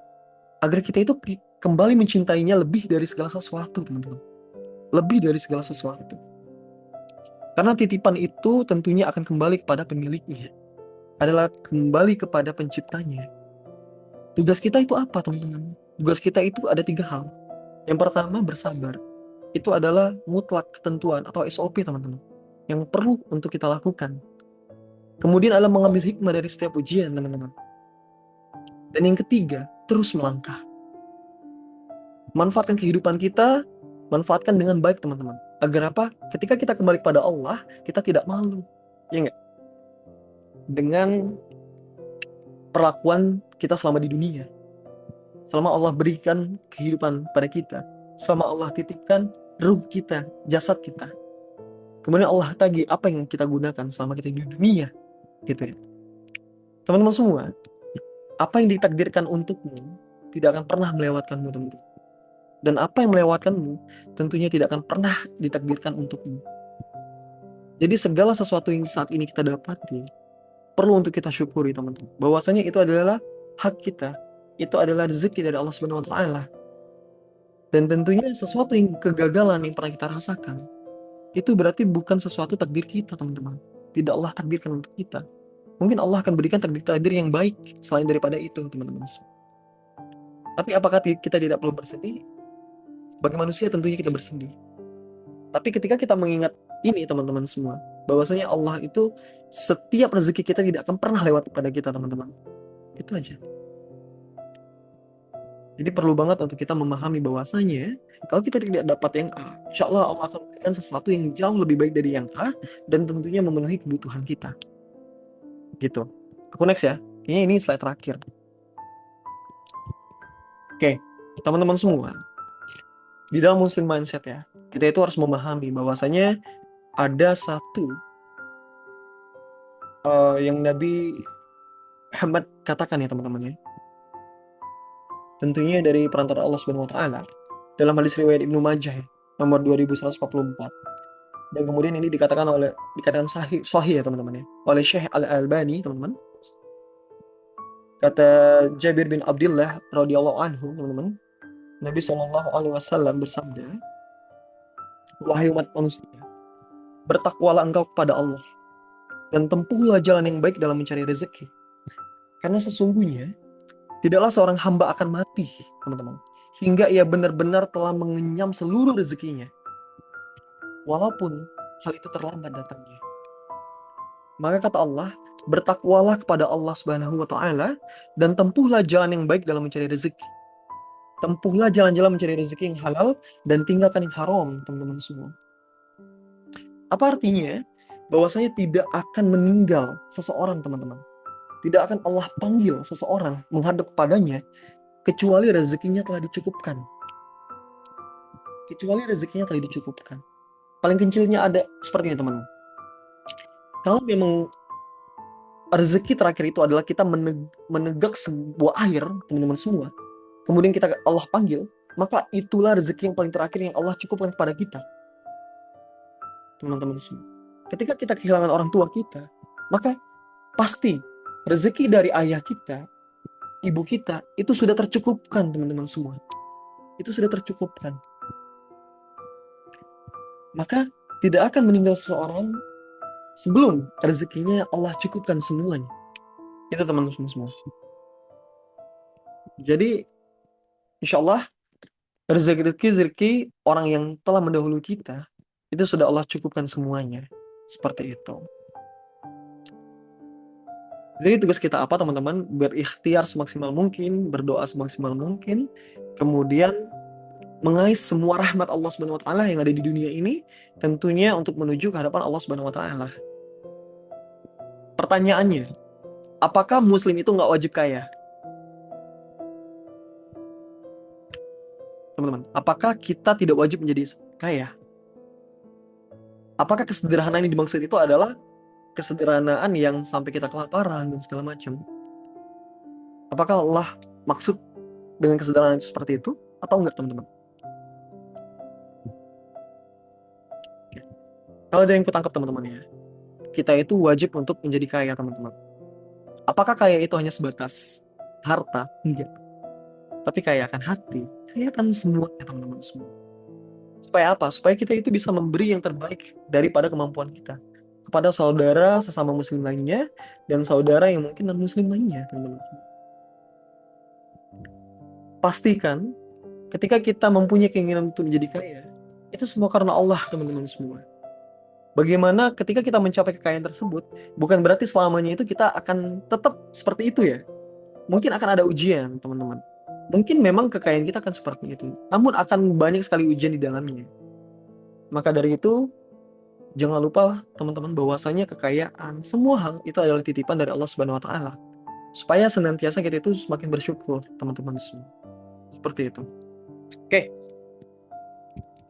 agar kita itu kembali mencintainya lebih dari segala sesuatu, teman-teman. Lebih dari segala sesuatu. Karena titipan itu tentunya akan kembali kepada pemiliknya. Adalah kembali kepada penciptanya. Tugas kita itu apa, teman-teman? Tugas kita itu ada 3 hal. Yang pertama, bersabar. Itu adalah mutlak ketentuan atau SOP, teman-teman, yang perlu untuk kita lakukan. Kemudian adalah mengambil hikmah dari setiap ujian, teman-teman. Dan yang ketiga, terus melangkah. Manfaatkan kehidupan kita, manfaatkan dengan baik, teman-teman. Agar apa? Ketika kita kembali kepada Allah, kita tidak malu. Ya enggak? Dengan perlakuan kita selama di dunia. Selama Allah berikan kehidupan pada kita. Selama Allah titipkan ruh kita, jasad kita. Kemudian Allah tagih apa yang kita gunakan selama kita di dunia. Gitu ya. Teman-teman semua, apa yang ditakdirkan untukmu tidak akan pernah melewatkanmu, teman-teman. Dan apa yang melewatkanmu tentunya tidak akan pernah ditakdirkan untukmu. Jadi segala sesuatu yang saat ini kita dapati perlu untuk kita syukuri, teman-teman. Bahwasanya itu adalah hak kita. Itu adalah rezeki dari Allah Subhanahu wa taala. Dan tentunya sesuatu yang kegagalan yang pernah kita rasakan itu berarti bukan sesuatu takdir kita, teman-teman. Tidak Allah takdirkan untuk kita. Mungkin Allah akan berikan takdir-takdir yang baik selain daripada itu, teman-teman. Tapi apakah kita tidak perlu bersedih? Bagi manusia tentunya kita bersedih. Tapi ketika kita mengingat ini, teman-teman semua, bahwasanya Allah itu setiap rezeki kita tidak akan pernah lewat kepada kita, teman-teman. Itu aja. Jadi perlu banget untuk kita memahami bahwasanya kalau kita tidak dapat yang A, insya Allah Allah akan memberikan sesuatu yang jauh lebih baik dari yang A dan tentunya memenuhi kebutuhan kita. Gitu. Aku next ya. Kayaknya ini slide terakhir. Oke, teman-teman semua. Di dalam Muslim mindset ya, kita itu harus memahami bahwasanya ada satu yang Nabi Muhammad katakan ya teman-teman ya. Tentunya dari perantara Allah Subhanahu wa taala. Dalam hadis riwayat Ibnu Majah ya, nomor 2144. Dan kemudian ini dikatakan sahih ya teman-teman ya. Oleh Syekh Al-Albani, teman-teman. Kata Jabir bin Abdullah radhiyallahu anhu, teman-teman. Nabi Shallallahu alaihi wasallam bersabda, "Wahai umat manusia, bertakwalah engkau kepada Allah dan tempuhlah jalan yang baik dalam mencari rezeki. Karena sesungguhnya tidaklah seorang hamba akan mati, teman-teman, hingga ia benar-benar telah mengenyam seluruh rezekinya, walaupun hal itu terlambat datangnya." Maka kata Allah, bertakwalah kepada Allah Subhanahu wa taala dan tempuhlah jalan yang baik dalam mencari rezeki. Tempuhlah jalan-jalan mencari rezeki yang halal dan tinggalkan yang haram, teman-teman semua. Apa artinya? Bahwasanya tidak akan meninggal seseorang, teman-teman. Tidak akan Allah panggil seseorang menghadap kepadanya kecuali rezekinya telah dicukupkan. Kecuali rezekinya telah dicukupkan. Paling kecilnya ada seperti ini, teman-teman. Kalau memang rezeki terakhir itu adalah kita menegak sebuah air, teman-teman semua, kemudian Allah panggil, maka itulah rezeki yang paling terakhir yang Allah cukupkan kepada kita, teman-teman semua. Ketika kita kehilangan orang tua kita, maka pasti rezeki dari ayah kita, ibu kita, itu sudah tercukupkan, teman-teman semua. Itu sudah tercukupkan. Maka tidak akan meninggal seseorang sebelum rezekinya Allah cukupkan semuanya. Itu teman-teman semua. Jadi insya Allah rezeki orang yang telah mendahului kita itu sudah Allah cukupkan semuanya. Seperti itu. Jadi tugas kita apa, teman-teman? Berikhtiar semaksimal mungkin, berdoa semaksimal mungkin, kemudian mengais semua rahmat Allah Subhanahu wa taala yang ada di dunia ini, tentunya untuk menuju ke hadapan Allah Subhanahu wa taala. Pertanyaannya, apakah muslim itu nggak wajib kaya? Teman-teman, apakah kita tidak wajib menjadi kaya? Apakah kesederhanaan yang dimaksud itu adalah kesederhanaan yang sampai kita kelaparan dan segala macam? Apakah Allah maksud dengan kesederhanaan itu seperti itu atau enggak, teman-teman? Kalau ada yang kutangkap, teman-teman ya, kita itu wajib untuk menjadi kaya, teman-teman. Apakah kaya itu hanya sebatas harta? Enggak. Tapi kaya akan hati, kaya akan semuanya, teman-teman semua. Supaya apa? Supaya kita itu bisa memberi yang terbaik daripada kemampuan kita kepada saudara sesama muslim lainnya dan saudara yang mungkin non muslim lainnya, teman-teman. Pastikan ketika kita mempunyai keinginan untuk menjadi kaya, itu semua karena Allah, teman-teman semua. Bagaimana ketika kita mencapai kekayaan tersebut, bukan berarti selamanya itu kita akan tetap seperti itu ya. Mungkin akan ada ujian, teman-teman. Mungkin memang kekayaan kita akan seperti itu. Namun akan banyak sekali ujian di dalamnya. Maka dari itu, jangan lupa teman-teman bahwasanya kekayaan, semua hal itu adalah titipan dari Allah Subhanahu wa taala. Supaya senantiasa kita itu semakin bersyukur, teman-teman semua. Seperti itu. Oke.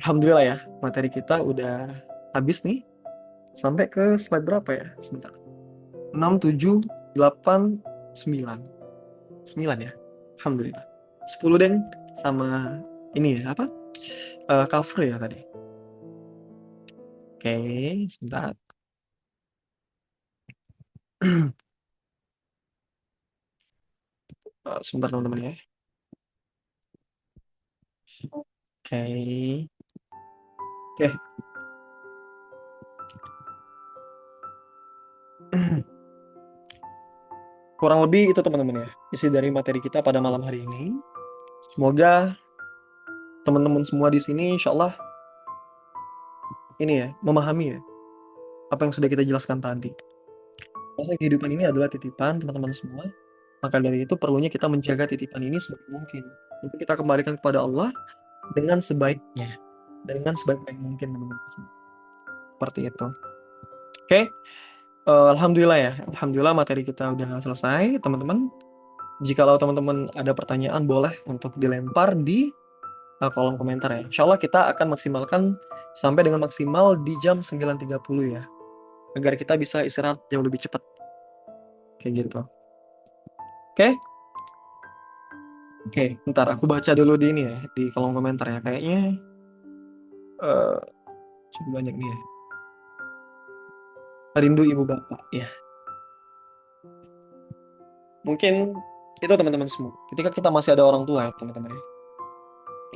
Alhamdulillah ya, materi kita udah habis nih. Sampai ke slide berapa ya? Sebentar. 6, 7, 8, 9. 9 ya. Alhamdulillah. 10 deng sama ini ya, apa? Cover ya tadi. Oke, sebentar. Sebentar teman-teman ya. Oke. Oke. Kurang lebih itu teman-teman ya, isi dari materi kita pada malam hari ini. Semoga teman-teman semua di sini insya Allah ini ya, memahami ya apa yang sudah kita jelaskan tadi. Masa kehidupan ini adalah titipan teman-teman semua. Maka dari itu perlunya kita menjaga titipan ini sebaik mungkin. Untuk kita kembalikan kepada Allah dengan sebaiknya. Dengan sebaik-baik mungkin teman-teman semua. Seperti itu. Oke. Alhamdulillah ya. Alhamdulillah materi kita udah selesai teman-teman. Jikalau teman-teman ada pertanyaan boleh untuk dilempar di kolom komentar ya. Insya Allah kita akan maksimalkan sampai dengan maksimal di jam 9.30 ya. Agar kita bisa istirahat jauh lebih cepat. Kayak gitu. Oke? Oke, ntar aku baca dulu di ini ya, di kolom komentar ya. Kayaknya cukup banyak nih ya. Rindu ibu bapak. Ya, mungkin itu teman-teman semua. Ketika kita masih ada orang tua ya, teman-teman ya.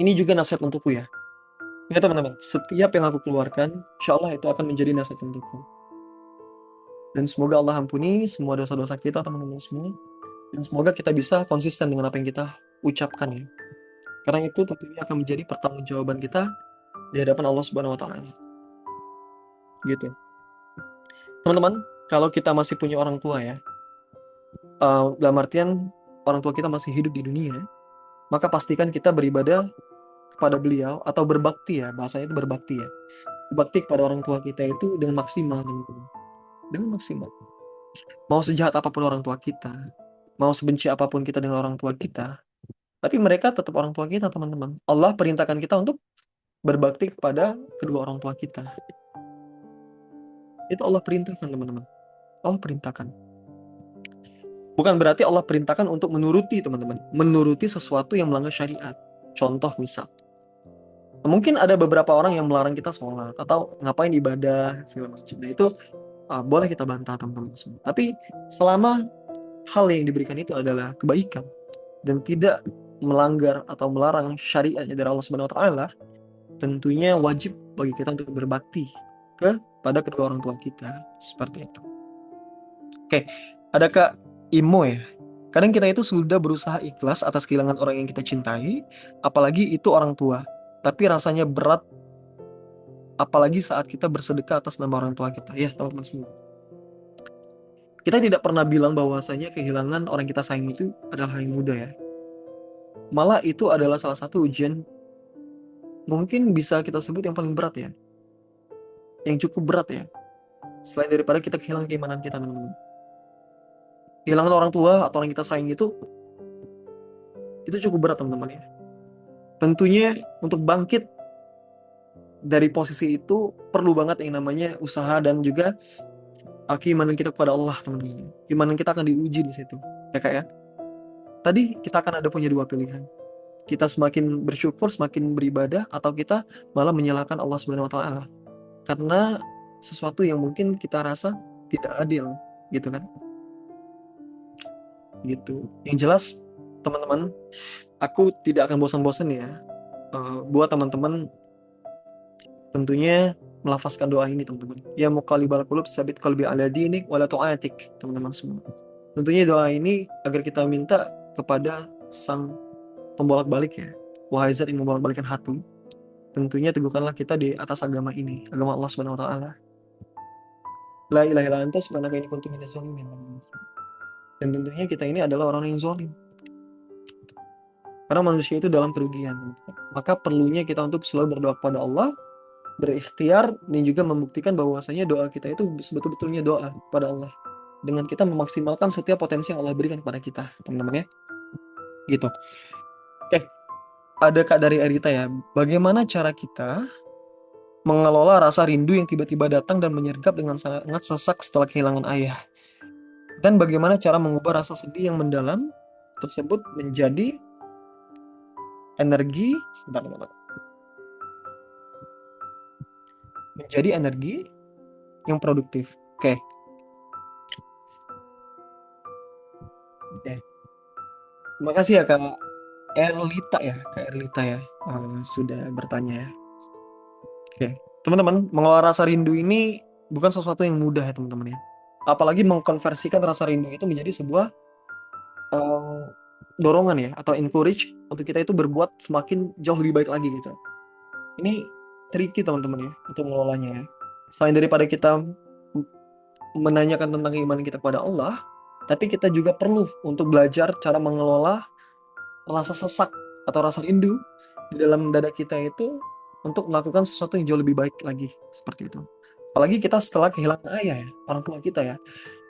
Ini juga nasihat untukku ya. Ya teman-teman, setiap yang aku keluarkan, insya Allah itu akan menjadi nasihat untukku. Dan semoga Allah ampuni semua dosa-dosa kita teman-teman semua. Dan semoga kita bisa konsisten dengan apa yang kita ucapkan ya. Karena itu tentunya akan menjadi pertanggungjawaban kita di hadapan Allah Subhanahu wa taala. Gitu. Teman-teman, kalau kita masih punya orang tua ya, dalam artian orang tua kita masih hidup di dunia, maka pastikan kita beribadah kepada beliau atau berbakti ya, bahasanya itu berbakti ya. Berbakti kepada orang tua kita itu dengan maksimal teman-teman. Dengan maksimal. Mau sejahat apapun orang tua kita, mau sebenci apapun kita dengan orang tua kita, tapi mereka tetap orang tua kita teman-teman. Allah perintahkan kita untuk berbakti kepada kedua orang tua kita. Itu Allah perintahkan teman-teman. Allah perintahkan. Bukan berarti Allah perintahkan untuk menuruti teman-teman. Menuruti sesuatu yang melanggar syariat. Contoh misal. Mungkin ada beberapa orang yang melarang kita sholat. Atau ngapain ibadah. Segala macam. Nah itu boleh kita bantah teman-teman semua. Tapi selama hal yang diberikan itu adalah kebaikan. Dan tidak melanggar atau melarang syariatnya dari Allah Subhanahu Wa Taala, tentunya wajib bagi kita untuk berbakti kepada kedua orang tua kita. Seperti itu. Oke, ada Kak Imo ya. Kadang kita itu sudah berusaha ikhlas atas kehilangan orang yang kita cintai, apalagi itu orang tua. Tapi rasanya berat, apalagi saat kita bersedekah atas nama orang tua kita. Ya, teman-teman semua. Kita tidak pernah bilang bahwasanya kehilangan orang kita sayang itu adalah hal yang mudah ya. Malah itu adalah salah satu ujian, mungkin bisa kita sebut yang paling berat ya. Yang cukup berat ya. Selain daripada kita kehilangan keimanan kita, teman-teman. Kehilangan orang tua atau orang kita sayang itu cukup berat, teman-teman ya. Tentunya untuk bangkit dari posisi itu perlu banget yang namanya usaha dan juga keimanan kita kepada Allah, teman-teman. Keimanan kita akan diuji di situ. Ya Kak ya. Tadi kita akan ada punya dua pilihan. Kita semakin bersyukur, semakin beribadah, atau kita malah menyalahkan Allah Subhanahu wa taala. Karena sesuatu yang mungkin kita rasa tidak adil, gitu kan? Gitu. Yang jelas, teman-teman, aku tidak akan bosan-bosan ya buat teman-teman tentunya melafazkan doa ini teman-teman. Ya muqallibal qulub sabit qalbi ala dinik wala tu'atik, teman-teman semua. Tentunya doa ini agar kita minta kepada sang pembolak-balik ya. Wahai zat yang membolak-balikan hati, tentunya teguhkanlah kita di atas agama ini, agama Allah Subhanahu wa taala. La ilaha illa anta subhanaka inni kuntu minaz zalimin. Dan tentunya kita ini adalah orang yang zalim. Karena manusia itu dalam kerugian. Maka perlunya kita untuk selalu berdoa kepada Allah, berikhtiar, dan juga membuktikan bahwasanya doa kita itu betul-betulnya doa kepada Allah. Dengan kita memaksimalkan setiap potensi yang Allah berikan kepada kita, teman-teman ya. Gitu. Oke, ada Kak dari Erita ya. Bagaimana cara kita mengelola rasa rindu yang tiba-tiba datang dan menyergap dengan sangat sesak setelah kehilangan ayah? Dan bagaimana cara mengubah rasa sedih yang mendalam tersebut menjadi energi, sebentar teman-teman, menjadi energi yang produktif. Oke, oke. Terima kasih ya Kak Erlita ya, sudah bertanya ya. Oke, teman-teman, mengelola rasa rindu ini bukan sesuatu yang mudah ya teman-teman ya. Apalagi mengkonversikan rasa rindu itu menjadi sebuah eh, dorongan ya, atau encourage untuk kita itu berbuat semakin jauh lebih baik lagi gitu. Ini tricky teman-teman ya untuk mengelolanya ya. Selain daripada kita menanyakan tentang keimanan kita kepada Allah, tapi kita juga perlu untuk belajar cara mengelola rasa sesak atau rasa rindu di dalam dada kita itu untuk melakukan sesuatu yang jauh lebih baik lagi seperti itu. Apalagi kita setelah kehilangan ayah ya, orang tua kita ya,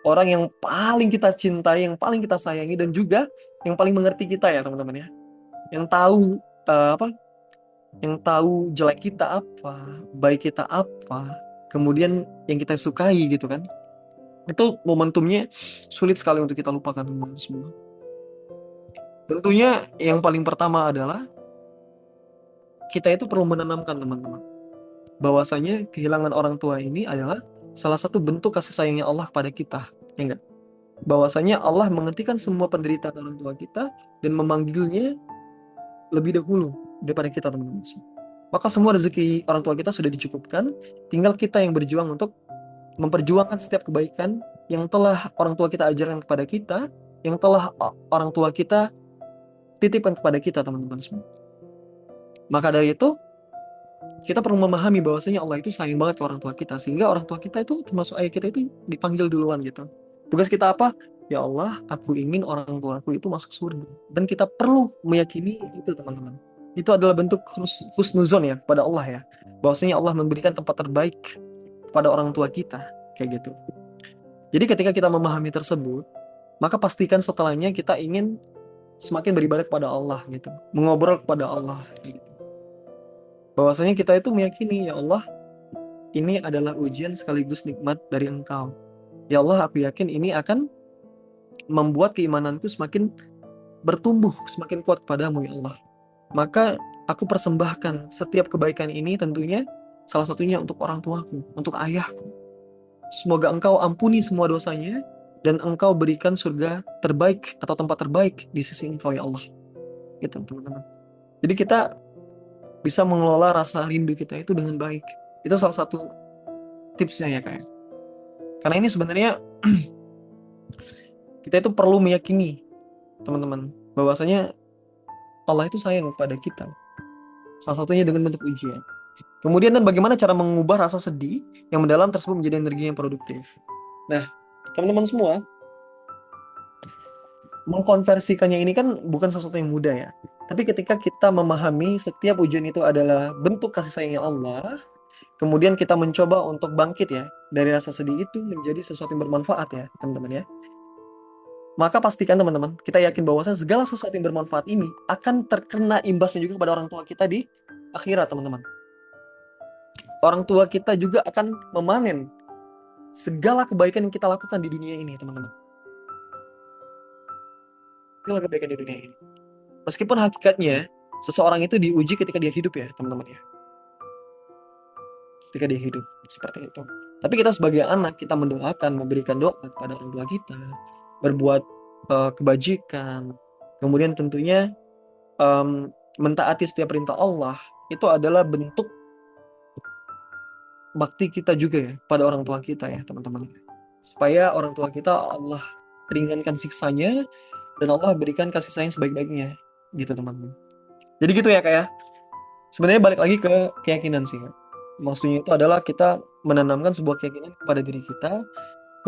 orang yang paling kita cintai, yang paling kita sayangi, dan juga yang paling mengerti kita ya teman-teman ya, yang tahu apa, yang tahu jelek kita apa, baik kita apa, kemudian yang kita sukai gitu kan. Itu momentumnya sulit sekali untuk kita lupakan teman-teman semua. Tentunya yang paling pertama adalah kita itu perlu menanamkan teman-teman bahwasanya kehilangan orang tua ini adalah salah satu bentuk kasih sayangnya Allah kepada kita, ya enggak? Bahwasanya Allah menghentikan semua penderitaan orang tua kita dan memanggilnya lebih dahulu daripada kita teman-teman semua. Maka semua rezeki orang tua kita sudah dicukupkan, tinggal kita yang berjuang untuk memperjuangkan setiap kebaikan yang telah orang tua kita ajarkan kepada kita, yang telah orang tua kita titipkan kepada kita teman-teman semua. Maka dari itu kita perlu memahami bahwasanya Allah itu sayang banget ke orang tua kita, sehingga orang tua kita itu termasuk ayah kita itu dipanggil duluan gitu. Tugas kita apa? Ya Allah, aku ingin orang tuaku itu masuk surga. Dan kita perlu meyakini itu teman-teman. Itu adalah bentuk husnuzon ya pada Allah ya. Bahwasanya Allah memberikan tempat terbaik kepada orang tua kita kayak gitu. Jadi ketika kita memahami tersebut, maka pastikan setelahnya kita ingin semakin beribadah kepada Allah gitu, mengobrol kepada Allah gitu. Bahwasanya kita itu meyakini, ya Allah, ini adalah ujian sekaligus nikmat dari Engkau. Ya Allah, aku yakin ini akan membuat keimananku semakin bertumbuh, semakin kuat kepadamu ya Allah. Maka aku persembahkan setiap kebaikan ini tentunya salah satunya untuk orang tuaku, untuk ayahku. Semoga Engkau ampuni semua dosanya dan Engkau berikan surga terbaik atau tempat terbaik di sisi Engkau ya Allah. Gitu teman-teman. Jadi kita bisa mengelola rasa rindu kita itu dengan baik. Itu salah satu tipsnya ya kayak. Karena ini sebenarnya kita itu perlu meyakini teman-teman bahwasanya Allah itu sayang kepada kita. Salah satunya dengan bentuk ujian. Kemudian dan bagaimana cara mengubah rasa sedih yang mendalam tersebut menjadi energi yang produktif. Nah, teman-teman semua, mengkonversikannya ini kan bukan sesuatu yang mudah ya. Tapi ketika kita memahami setiap ujian itu adalah bentuk kasih sayangnya Allah, kemudian kita mencoba untuk bangkit ya dari rasa sedih itu menjadi sesuatu yang bermanfaat ya, teman-teman ya. Maka pastikan teman-teman, kita yakin bahwa segala sesuatu yang bermanfaat ini akan terkena imbasnya juga kepada orang tua kita di akhirat, teman-teman. Orang tua kita juga akan memanen segala kebaikan yang kita lakukan di dunia ini, teman-teman. Segala kebaikan di dunia ini. Meskipun hakikatnya seseorang itu diuji ketika dia hidup ya, teman-teman ya. Ketika dia hidup seperti itu. Tapi kita sebagai anak, kita mendoakan, memberikan doa kepada orang tua kita, berbuat kebajikan, kemudian tentunya mentaati setiap perintah Allah, itu adalah bentuk bakti kita juga ya pada orang tua kita ya teman-teman. Supaya orang tua kita Allah ringankan siksanya dan Allah berikan kasih sayang sebaik-baiknya gitu teman-teman. Jadi gitu ya Kak ya. Sebenarnya balik lagi ke keyakinan sih Kak. Maksudnya itu adalah kita menanamkan sebuah keyakinan kepada diri kita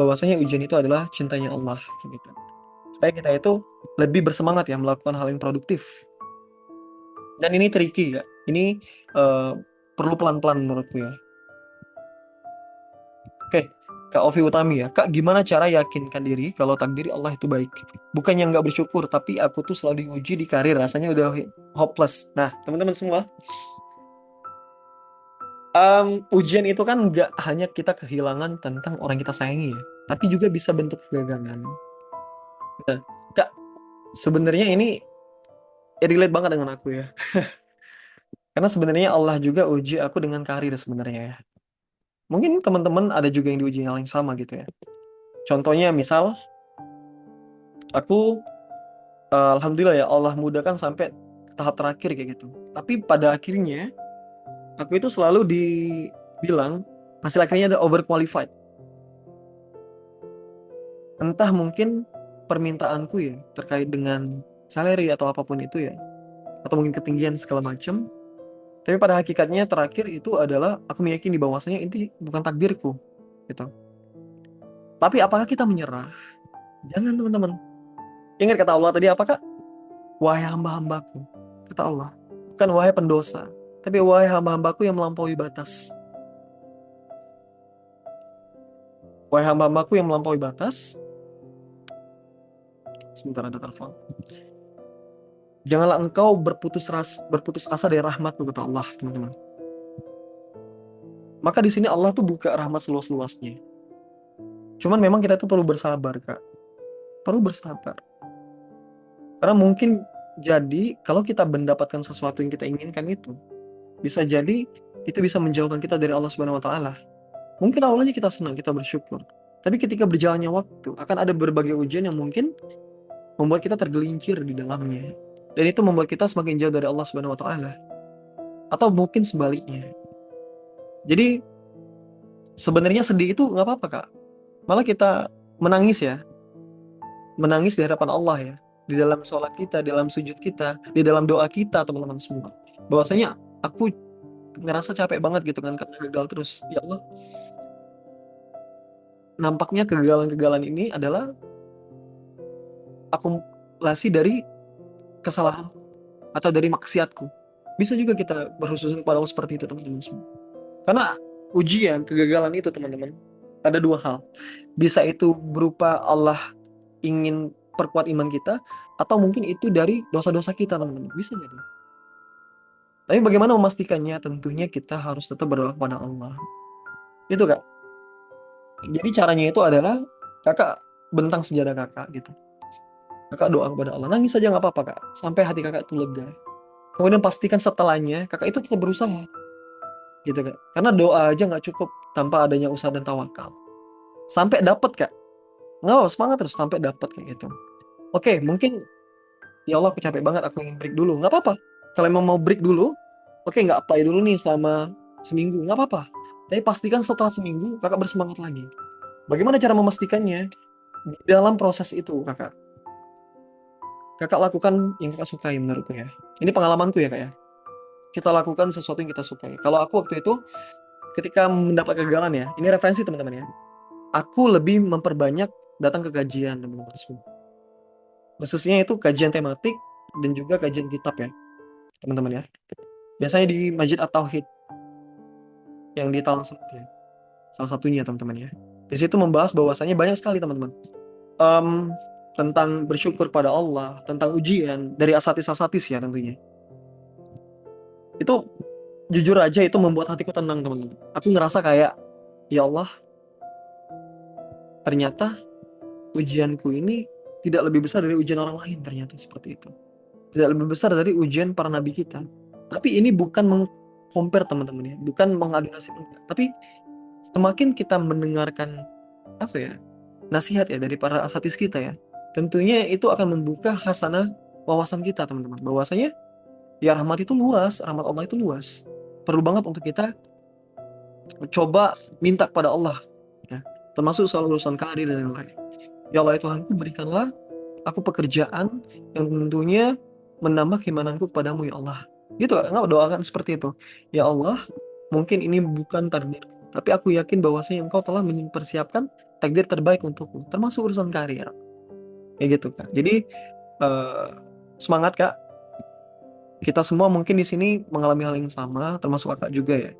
bahwasanya ujian itu adalah cintanya Allah gitu. Supaya kita itu lebih bersemangat ya melakukan hal yang produktif. Dan ini tricky ya. Ini perlu pelan-pelan menurutku ya. Oke, Kak Ovi Utami ya. Kak, gimana cara yakinkan diri kalau takdir Allah itu baik? Bukannya nggak bersyukur, tapi aku tuh selalu diuji di karir, rasanya udah hopeless. Nah, teman-teman semua, ujian itu kan nggak hanya kita kehilangan tentang orang kita sayangi ya, tapi juga bisa bentuk kegagalan. Nah, Kak, sebenarnya ini relate banget dengan aku ya. Karena sebenarnya Allah juga uji aku dengan karir sebenarnya ya. Mungkin teman-teman ada juga yang diuji hal yang sama gitu ya. Contohnya misal aku alhamdulillah ya Allah mudahkan sampai tahap terakhir kayak gitu. Tapi pada akhirnya aku itu selalu dibilang hasil akhirnya ada overqualified. Entah mungkin permintaanku ya terkait dengan salary atau apapun itu ya, atau mungkin ketinggian segala macam. Tapi pada hakikatnya terakhir itu adalah aku meyakini bahwasanya ini bukan takdirku gitu. Tapi apakah kita menyerah? Jangan teman-teman. Ingat kata Allah tadi apakah? Wahai hamba-hambaku. Kata Allah. Bukan wahai pendosa. Tapi wahai hamba-hambaku yang melampaui batas. Wahai hamba-hambaku yang melampaui batas. Sebentar ada telepon. Janganlah engkau berputus asa dari rahmatku kata Allah teman-teman. Maka di sini Allah tuh buka rahmat seluas-luasnya. Cuman memang kita tuh perlu bersabar kak. Perlu bersabar. Karena mungkin jadi kalau kita mendapatkan sesuatu yang kita inginkan itu, bisa jadi itu bisa menjauhkan kita dari Allah Subhanahu wa taala. Mungkin awalnya kita senang, kita bersyukur. Tapi ketika berjalannya waktu, akan ada berbagai ujian yang mungkin membuat kita tergelincir di dalamnya. Dan itu membuat kita semakin jauh dari Allah Subhanahu wa taala. Atau mungkin sebaliknya. Jadi sebenarnya sedih itu nggak apa-apa, Kak. Malah kita menangis ya. Menangis di hadapan Allah ya. Di dalam sholat kita, di dalam sujud kita, di dalam doa kita teman-teman semua. Bahwasanya aku ngerasa capek banget gitu kan karena gagal terus. Ya Allah, nampaknya kegagalan-kegagalan ini adalah akumulasi dari kesalahan atau dari maksiatku. Bisa juga kita berkhusus kepada Allah seperti itu teman-teman semua. Karena ujian, kegagalan itu teman-teman, ada dua hal. Bisa itu berupa Allah ingin perkuat iman kita, atau mungkin itu dari dosa-dosa kita teman-teman. Bisa jadi. Tapi bagaimana memastikannya? Tentunya kita harus tetap berdoa kepada Allah. Itu kak. Jadi caranya itu adalah kakak bentang sejadah kakak gitu. Kakak doa kepada Allah. Nangis saja nggak apa-apa kak. Sampai hati kakak itu lega. Kemudian pastikan setelahnya kakak itu tetap berusaha. Gitu kak. Karena doa aja nggak cukup tanpa adanya usaha dan tawakal. Sampai dapat kak. Nggak apa semangat terus sampai dapat kayak gitu. Oke, mungkin ya Allah aku capek banget aku ingin break dulu. Nggak apa-apa. Kalau emang mau break dulu, oke nggak apply dulu nih selama seminggu. Nggak apa-apa. Tapi pastikan setelah seminggu kakak bersemangat lagi. Bagaimana cara memastikannya? Di dalam proses itu kakak. Kakak lakukan yang kakak sukai menurutku ya. Ini pengalamanku ya kak ya. Kita lakukan sesuatu yang kita sukai. Kalau aku waktu itu ketika mendapat kegagalan ya, ini referensi teman-teman ya. Aku lebih memperbanyak datang ke kajian teman-teman semua. Khususnya itu kajian tematik dan juga kajian kitab ya, teman-teman ya. Biasanya di Masjid At-Tauhid yang di Talang Semut ya. Salah satunya teman-teman ya. Di situ membahas bahwasanya banyak sekali teman-teman. Em, tentang bersyukur pada Allah, tentang ujian dari asatis-asatis ya tentunya. Itu jujur aja itu membuat hatiku tenang teman-teman. Aku ngerasa kayak ya Allah, ternyata ujianku ini tidak lebih besar dari ujian orang lain ternyata seperti itu. Tidak lebih besar dari ujian para nabi kita. Tapi ini bukan meng-compare teman-teman ya, bukan mengadulasi, tapi semakin kita mendengarkan apa ya nasihat ya dari para asatis kita ya, tentunya itu akan membuka hasanah wawasan kita teman-teman. Bahwasanya ya rahmat itu luas, rahmat Allah itu luas. Perlu banget untuk kita coba minta kepada Allah ya, termasuk soal urusan karir dan lain-lain. Ya Allah ya Tuhanku, berikanlah aku pekerjaan yang tentunya menambah keimananku kepadamu ya Allah. Gitu nggak doakan seperti itu. Ya Allah, mungkin ini bukan takdirku, tapi aku yakin bahwasanya Engkau telah mempersiapkan takdir terbaik untukku, termasuk urusan karir. Kayak gitu Kak. Jadi eh, semangat Kak. Kita semua mungkin di sini mengalami hal yang sama, termasuk Kakak juga ya.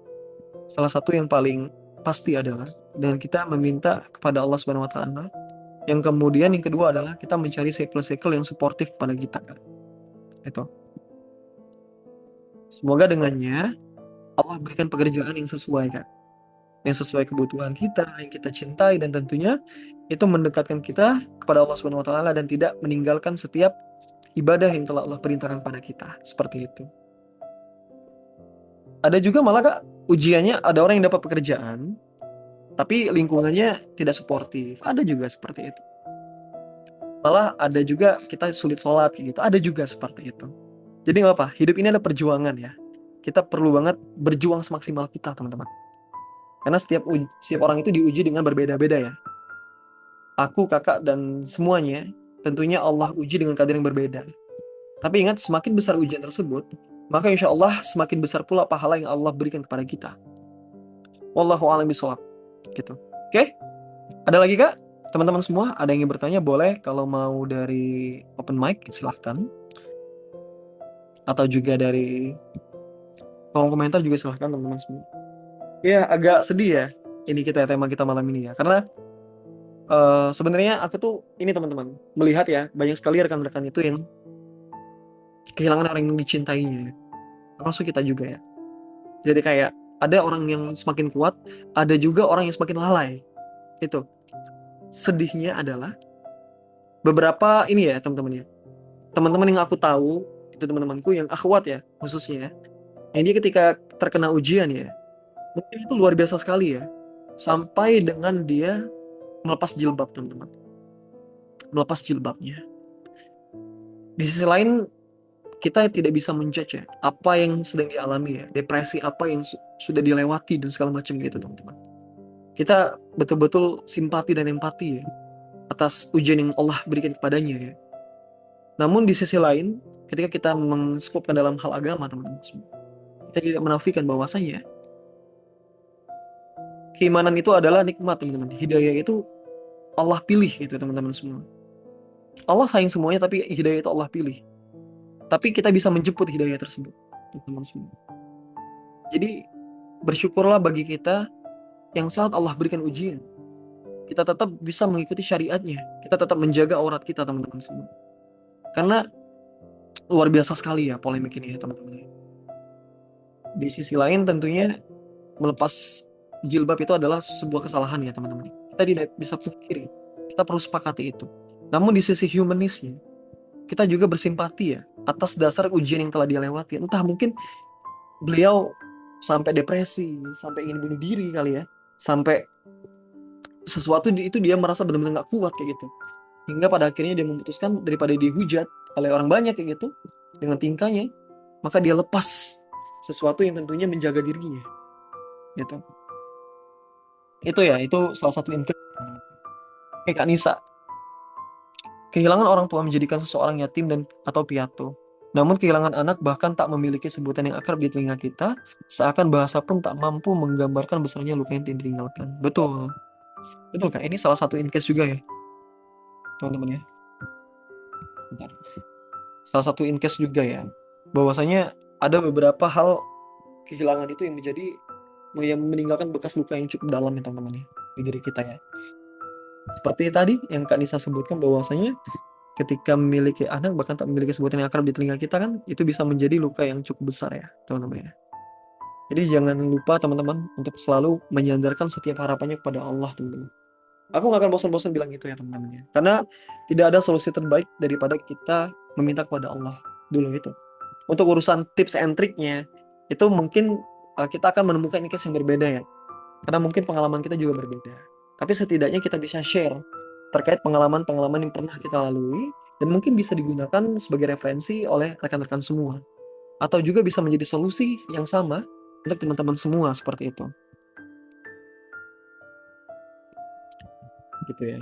Salah satu yang paling pasti adalah dengan kita meminta kepada Allah Subhanahu wa taala. Yang kemudian yang kedua adalah kita mencari circle-circle yang suportif pada kita Kak. Itu. Semoga dengannya Allah berikan pekerjaan yang sesuai Kak. Yang sesuai kebutuhan kita, yang kita cintai, dan tentunya itu mendekatkan kita kepada Allah Subhanahu wa taala dan tidak meninggalkan setiap ibadah yang telah Allah perintahkan pada kita. Seperti itu. Ada juga malah Kak, ujiannya ada orang yang dapat pekerjaan, tapi lingkungannya tidak suportif. Ada juga seperti itu. Malah ada juga kita sulit sholat kayak gitu. Ada juga seperti itu. Jadi nggak apa, hidup ini adalah perjuangan ya. Kita perlu banget berjuang semaksimal kita teman-teman. Karena setiap orang itu diuji dengan berbeda-beda ya. Aku, kakak, dan semuanya tentunya Allah uji dengan kadar yang berbeda. Tapi ingat, semakin besar ujian tersebut, maka insya Allah semakin besar pula pahala yang Allah berikan kepada kita. Wallahu a'lam bishawab. Gitu. Oke? Ada lagi kak? Teman-teman semua, ada yang ingin bertanya? Boleh. Kalau mau dari open mic, silahkan. Atau juga dari kolom komentar juga silahkan teman-teman semua. Ya, agak sedih ya. Ini tema kita malam ini ya. Karena sebenarnya aku tuh, ini teman-teman, melihat ya, banyak sekali rekan-rekan itu yang kehilangan orang yang dicintainya. Termasuk kita juga ya. Jadi kayak ada orang yang semakin kuat, ada juga orang yang semakin lalai. Itu. Sedihnya adalah beberapa ini ya teman-teman ya. Teman-teman yang aku tahu, itu teman-temanku yang akhwat ya khususnya ya. Yang dia ketika terkena ujian ya, mungkin itu luar biasa sekali ya. Sampai dengan dia melepas jilbab teman-teman. Melepas jilbabnya. Di sisi lain kita tidak bisa menjudge ya apa yang sedang dialami ya, depresi apa yang sudah dilewati dan segala macam gitu teman-teman. Kita betul-betul simpati dan empati ya atas ujian yang Allah berikan kepadanya ya. Namun di sisi lain, ketika kita mengskopkan dalam hal agama teman-teman semua, kita tidak menafikan bahwasanya keimanan itu adalah nikmat teman-teman. Hidayah itu Allah pilih gitu teman-teman semua. Allah sayang semuanya tapi hidayah itu Allah pilih. Tapi kita bisa menjemput hidayah tersebut teman-teman semua. Jadi bersyukurlah bagi kita yang saat Allah berikan ujian, kita tetap bisa mengikuti syariatnya. Kita tetap menjaga aurat kita teman-teman semua. Karena luar biasa sekali ya polemik ini ya teman-teman. Di sisi lain tentunya melepas jilbab itu adalah sebuah kesalahan ya teman-teman. Kita tidak bisa pungkiri. Kita perlu sepakati itu. Namun di sisi humanisnya, kita juga bersimpati ya atas dasar ujian yang telah dia lewati. Entah mungkin beliau sampai depresi, sampai ingin bunuh diri kali ya. Sampai sesuatu itu dia merasa benar-benar nggak kuat kayak gitu. Hingga pada akhirnya dia memutuskan daripada dihujat oleh orang banyak kayak gitu dengan tingkahnya, maka dia lepas sesuatu yang tentunya menjaga dirinya gitu. Itu ya, itu salah satu inti. Oke Kak Nisa, kehilangan orang tua menjadikan seseorang yatim dan atau piatu. Namun kehilangan anak bahkan tak memiliki sebutan yang akrab di telinga kita, seakan bahasa pun tak mampu menggambarkan besarnya luka yang ditinggalkan. Betul. Betul Kak, ini salah satu in case juga ya, teman-teman ya. Bentar. Salah satu in case juga ya, bahwasanya ada beberapa hal kehilangan itu yang meninggalkan bekas luka yang cukup dalam ya teman-teman ya, di diri kita ya. Seperti tadi yang Kak Nisa sebutkan bahwasanya ketika memiliki anak bahkan tak memiliki sebutan yang akrab di telinga kita kan itu bisa menjadi luka yang cukup besar ya teman-teman ya. Jadi jangan lupa teman-teman untuk selalu menyandarkan setiap harapannya kepada Allah teman-teman. Aku nggak akan bosan-bosan bilang itu ya teman-teman ya. Karena tidak ada solusi terbaik daripada kita meminta kepada Allah dulu itu. Untuk urusan tips and triknya itu mungkin kita akan menemukan ini yang berbeda ya. Karena mungkin pengalaman kita juga berbeda. Tapi setidaknya kita bisa share terkait pengalaman-pengalaman yang pernah kita lalui dan mungkin bisa digunakan sebagai referensi oleh rekan-rekan semua. Atau juga bisa menjadi solusi yang sama untuk teman-teman semua seperti itu. Gitu ya.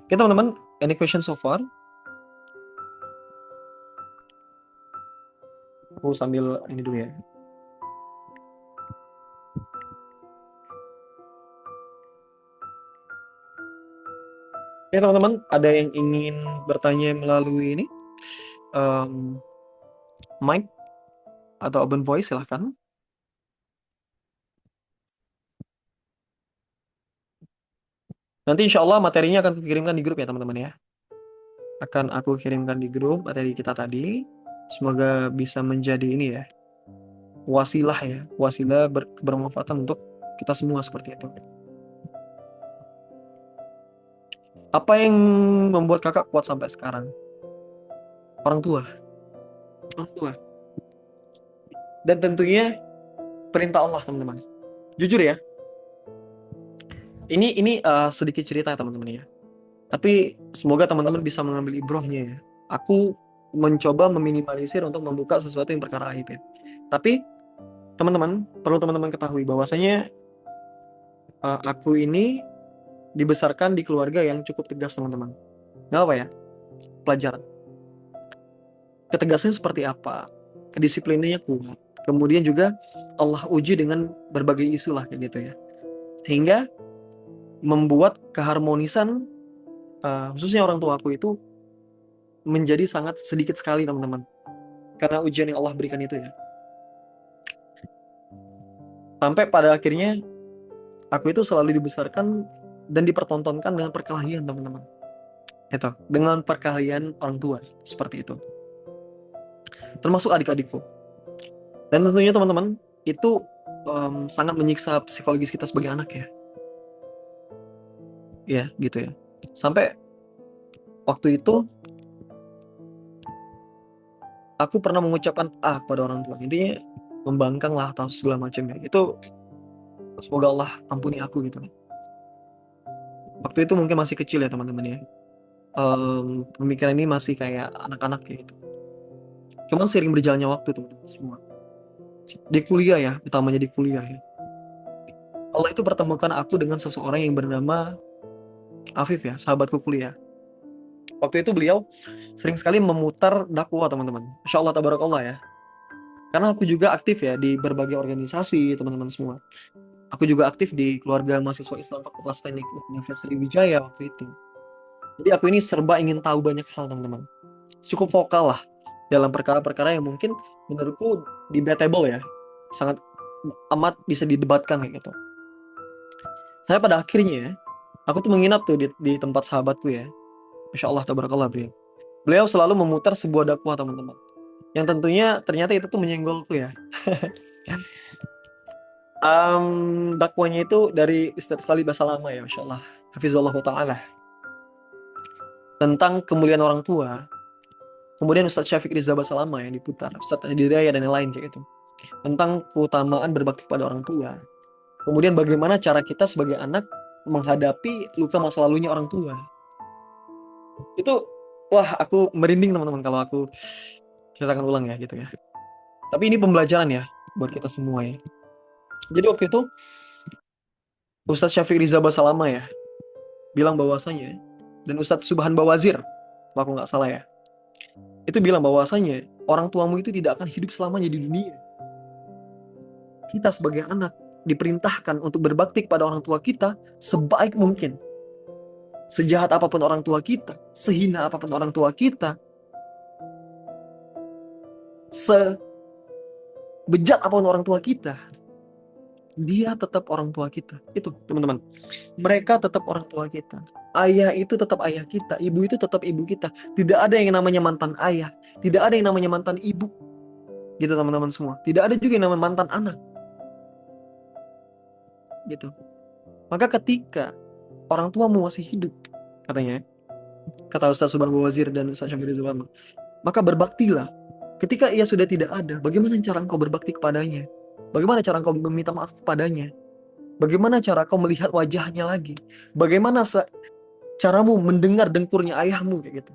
Oke teman-teman, any question so far? Aku sambil ini dulu ya. Oke teman-teman, ada yang ingin bertanya melalui ini mic atau open voice silahkan. Nanti insya Allah materinya akan kukirimkan di grup ya teman-teman ya. Akan aku kirimkan di grup materi kita tadi. Semoga bisa menjadi ini ya, wasilah ya, wasilah bermanfaatan untuk kita semua seperti itu. Apa yang membuat kakak kuat sampai sekarang? Orang tua. Orang tua. Dan tentunya perintah Allah, teman-teman. Jujur ya, ini sedikit cerita ya, teman-teman ya. Tapi semoga teman-teman bisa mengambil ibrohnya ya. Aku mencoba meminimalisir untuk membuka sesuatu yang perkara aib ya. Tapi teman-teman, perlu teman-teman ketahui bahwasanya aku ini dibesarkan di keluarga yang cukup tegas, teman-teman. Nggak apa ya, pelajaran. Ketegasannya seperti apa? Kedisiplinannya kuat. Kemudian juga Allah uji dengan berbagai isu lah kayak gitu ya. Sehingga membuat keharmonisan khususnya orang tua aku itu menjadi sangat sedikit sekali, teman-teman. Karena ujian yang Allah berikan itu ya. Sampai pada akhirnya aku itu selalu dibesarkan dan dipertontonkan dengan perkelahian, teman-teman. Itu, dengan perkelahian orang tua seperti itu. Termasuk adik-adikku. Dan tentunya teman-teman, itu sangat menyiksa psikologis kita sebagai anak ya. Ya, gitu ya. Sampai waktu itu aku pernah mengucapkan kepada orang tua. Intinya membangkang lah atau segala macam ya. Itu semoga Allah ampuni aku gitu. Waktu itu mungkin masih kecil ya, teman-teman ya. Pemikiran ini masih kayak anak-anak gitu. Cuman sering berjalannya waktu, teman-teman semua. Di kuliah ya, utamanya di kuliah ya. Allah itu pertemukan aku dengan seseorang yang bernama Afif ya, sahabatku kuliah. Waktu itu beliau sering sekali memutar dakwah, teman-teman. Masya Allah, tabarakallah ya. Karena aku juga aktif ya di berbagai organisasi, teman-teman semua. Aku juga aktif di keluarga mahasiswa Islam Fakultas Teknik Universitas Sriwijaya waktu itu. Jadi aku ini serba ingin tahu banyak hal, teman-teman. Cukup vokal lah dalam perkara-perkara yang mungkin menurutku debatable ya. Sangat amat bisa didebatkan kayak gitu. Saya pada akhirnya, aku tuh menginap tuh di tempat sahabatku ya. Masya Allah, tabarakallah beliau. Beliau selalu memutar sebuah dakwah, teman-teman. Yang tentunya ternyata itu tuh menyenggolku ya. Dakwanya itu dari Ustadz Khalid Basalamah ya, Masya Allah. Hafizallahu ta'ala. Tentang kemuliaan orang tua. Kemudian Ustadz Syafiq Riza Basalamah yang diputar. Ustadz Hidayah dan yang lain kayak gitu. Tentang keutamaan berbakti pada orang tua. Kemudian bagaimana cara kita sebagai anak menghadapi luka masa lalunya orang tua. Itu, wah aku merinding, teman-teman, kalau aku ceritakan ulang ya gitu ya. Tapi ini pembelajaran ya buat kita semua ya. Jadi waktu itu Ustadz Syafiq Riza Basalamah ya bilang bahwasanya, dan Ustadz Subhan Bawazir, kalau aku nggak salah ya, itu bilang bahwasanya orang tuamu itu tidak akan hidup selamanya di dunia. Kita sebagai anak diperintahkan untuk berbakti kepada orang tua kita sebaik mungkin. Sejahat apapun orang tua kita, sehina apapun orang tua kita, sebejat apapun orang tua kita, dia tetap orang tua kita. Itu, teman-teman. Mereka tetap orang tua kita. Ayah itu tetap ayah kita. Ibu itu tetap ibu kita. Tidak ada yang namanya mantan ayah. Tidak ada yang namanya mantan ibu. Gitu, teman-teman semua. Tidak ada juga yang namanya mantan anak. Gitu. Maka ketika orang tuamu masih hidup, katanya, kata Ustaz Subhan Bawazir dan Ustaz Syamiri Zulama, maka berbaktilah. Ketika ia sudah tidak ada, bagaimana cara engkau berbakti kepadanya? Bagaimana cara engkau meminta maaf kepadanya? Bagaimana cara kau melihat wajahnya lagi? Bagaimana caramu mendengar dengkurnya ayahmu kayak gitu?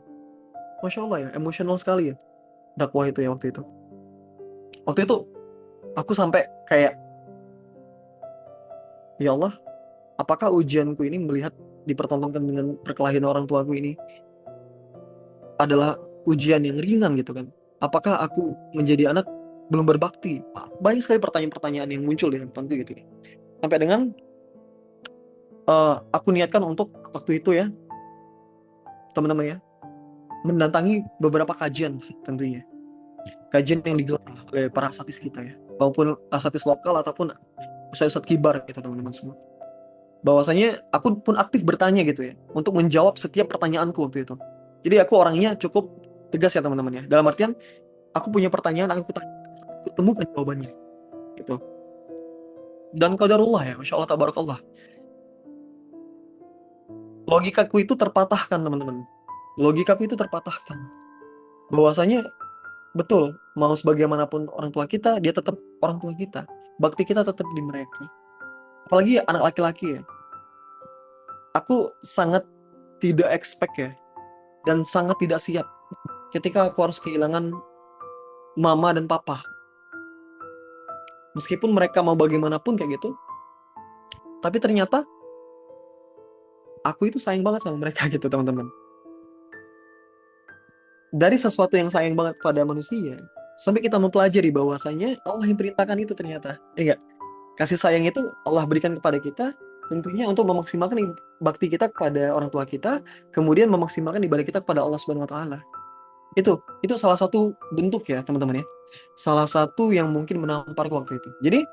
Masya Allah ya, emosional sekali ya dakwah itu ya waktu itu. Waktu itu aku sampai kayak, ya Allah, apakah ujianku ini melihat dipertontonkan dengan perkelahian orang tuaku ini adalah ujian yang ringan gitu kan? Apakah aku menjadi anak belum berbakti? Banyak sekali pertanyaan-pertanyaan yang muncul di depanku gitu ya. Sampai dengan aku niatkan untuk waktu itu ya, teman-teman ya, mendatangi beberapa kajian tentunya. Kajian yang digelar oleh para asatidz kita ya, maupun asatidz lokal ataupun ustadz-ustadz kibar gitu, teman-teman semua. Bahwasanya aku pun aktif bertanya gitu ya, untuk menjawab setiap pertanyaanku waktu itu. Jadi aku orangnya cukup tegas ya, teman-teman ya. Dalam artian aku punya pertanyaan, aku temukan jawabannya gitu. Dan qadarullah ya, Masya Allah, tabarakallah. Logikaku itu terpatahkan, teman-teman. Logikaku itu terpatahkan. bahwasanya betul, mau sebagaimanapun orang tua kita, dia tetap orang tua kita. Bakti kita tetap di mereka. Apalagi anak laki-laki ya. Aku sangat tidak expect ya, dan sangat tidak siap ketika aku harus kehilangan mama dan papa. Meskipun mereka mau bagaimanapun kayak gitu, tapi ternyata aku itu sayang banget sama mereka gitu teman-teman. Dari sesuatu yang sayang banget pada manusia, sampai kita mempelajari bahwasanya Allah yang perintahkan itu ternyata. Ya enggak? Kasih sayang itu Allah berikan kepada kita tentunya untuk memaksimalkan bakti kita kepada orang tua kita, kemudian memaksimalkan ibadah kita kepada Allah Subhanahu wa taala. Itu salah satu bentuk ya, teman-teman ya. Salah satu yang mungkin menampar waktu itu. Jadi,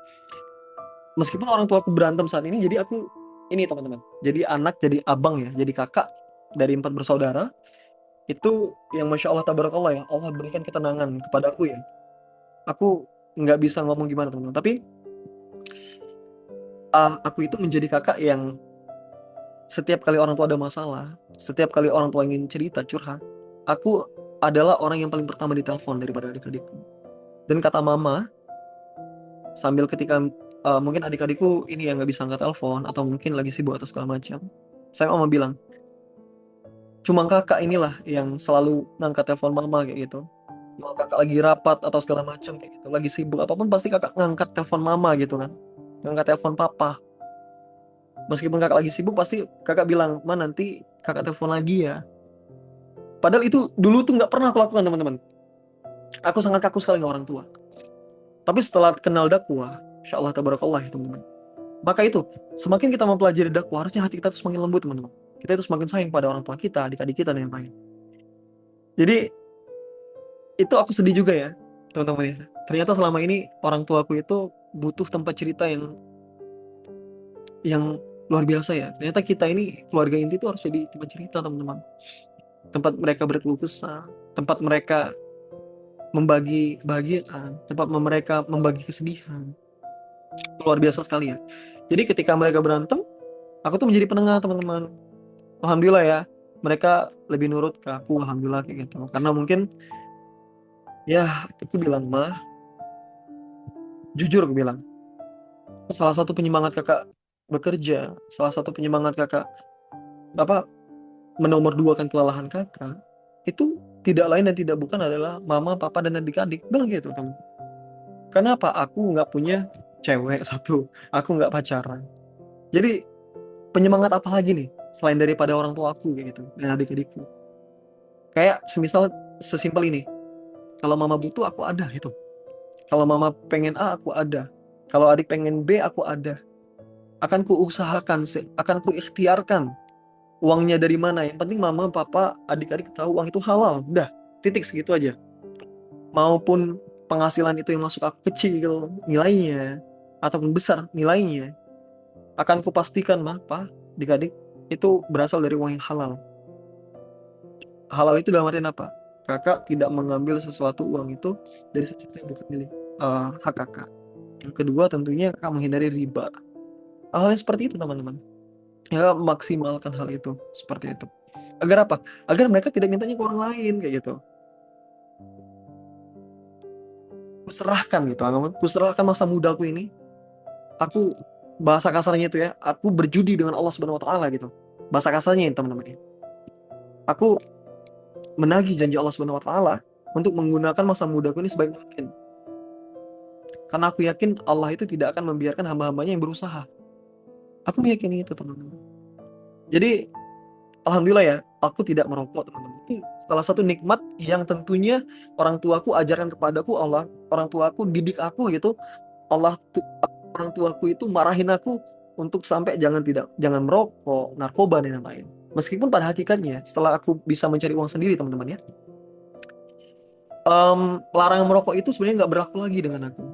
meskipun orang tua aku berantem saat ini, jadi aku ini teman-teman. Jadi anak, jadi abang ya, jadi kakak dari 4 bersaudara. Itu yang Masya Allah tabarakallah ya, Allah berikan ketenangan kepada aku ya. Aku nggak bisa ngomong gimana teman-teman, tapi aku itu menjadi kakak yang setiap kali orang tua ada masalah, setiap kali orang tua ingin cerita curhat, aku adalah orang yang paling pertama ditelepon daripada adik-adikku. Dan kata mama, sambil ketika mungkin adik-adikku ini yang nggak bisa angkat telepon atau mungkin lagi sibuk atau segala macam, saya mama bilang, cuma kakak inilah yang selalu ngangkat telepon mama kayak gitu. Mau kakak lagi rapat atau segala macam kayak gitu, lagi sibuk apapun pasti kakak ngangkat telepon mama gitu kan, ngangkat telepon papa. Meskipun kakak lagi sibuk pasti kakak bilang, "Ma, nanti kakak telepon lagi ya." Padahal itu dulu tuh nggak pernah aku lakukan teman-teman. Aku sangat kaku sekali dengan orang tua. Tapi setelah kenal dakwah, insya Allah tabarakallah ya teman-teman. Maka itu, semakin kita mempelajari dakwah, harusnya hati kita tuh semakin lembut teman-teman. Kita itu semakin sayang pada orang tua kita, adik-adik kita dan yang lain. Jadi itu aku sedih juga ya teman-teman ya. Ternyata selama ini orang tuaku itu butuh tempat cerita yang luar biasa ya. Ternyata kita ini keluarga inti itu harus jadi tempat cerita teman-teman. Tempat mereka berkeluh kesah, tempat mereka membagi kebahagiaan, tempat mereka membagi kesedihan. Luar biasa sekali ya. Jadi ketika mereka berantem, aku tuh menjadi penengah teman-teman. Alhamdulillah ya, mereka lebih nurut ke aku, alhamdulillah kayak gitu. Karena mungkin ya aku bilang mah, jujur aku bilang, salah satu penyemangat kakak bekerja, salah satu penyemangat kakak apa menomorduakan kelelahan kakak itu tidak lain dan tidak bukan adalah mama, papa dan adik-adik. Bilang gitu kamu. Kenapa aku nggak punya cewek satu, aku nggak pacaran. Jadi penyemangat apa lagi nih selain daripada orang tua aku kayak gitu dan adik-adikku. Kayak semisal sesimpel ini, kalau mama butuh aku ada gitu. Kalau mama pengen A aku ada. Kalau adik pengen B aku ada. Akan ku usahakan, akan ku ikhtiarkan. Uangnya dari mana? Yang penting mama, papa, adik-adik tahu uang itu halal. Udah, titik segitu aja. Maupun penghasilan itu yang masuk aku kecil nilainya ataupun besar nilainya, akan kupastikan mah, Pak, adik-adik itu berasal dari uang yang halal. Halal itu dalam artian apa? Kakak tidak mengambil sesuatu uang itu dari sesuatu yang bukan milik hak kakak. Yang kedua tentunya kakak menghindari riba. Hal yang seperti itu teman-teman. Ya maksimalkan hal itu seperti itu. Agar apa? Agar mereka tidak mintanya ke orang lain kayak gitu. Kuserahkan gitu, kuserahkan masa mudaku ini. Aku bahasa kasarnya itu ya, aku berjudi dengan Allah Subhanahu wa taala gitu. Bahasa kasarnya ini teman-teman ya. Aku menagih janji Allah Subhanahu wa taala untuk menggunakan masa mudaku ini sebaik mungkin. Karena aku yakin Allah itu tidak akan membiarkan hamba-hambanya yang berusaha. Aku meyakini itu teman-teman. Jadi alhamdulillah ya, aku tidak merokok teman-teman. Itu salah satu nikmat yang tentunya orang tuaku ajarkan kepadaku, Allah, orang tuaku didik aku gitu. Orang tuaku itu marahin aku untuk sampai jangan merokok, narkoba dan lain-lain. Meskipun pada hakikatnya setelah aku bisa mencari uang sendiri teman-teman ya, larangan merokok itu sebenarnya nggak berlaku lagi dengan aku.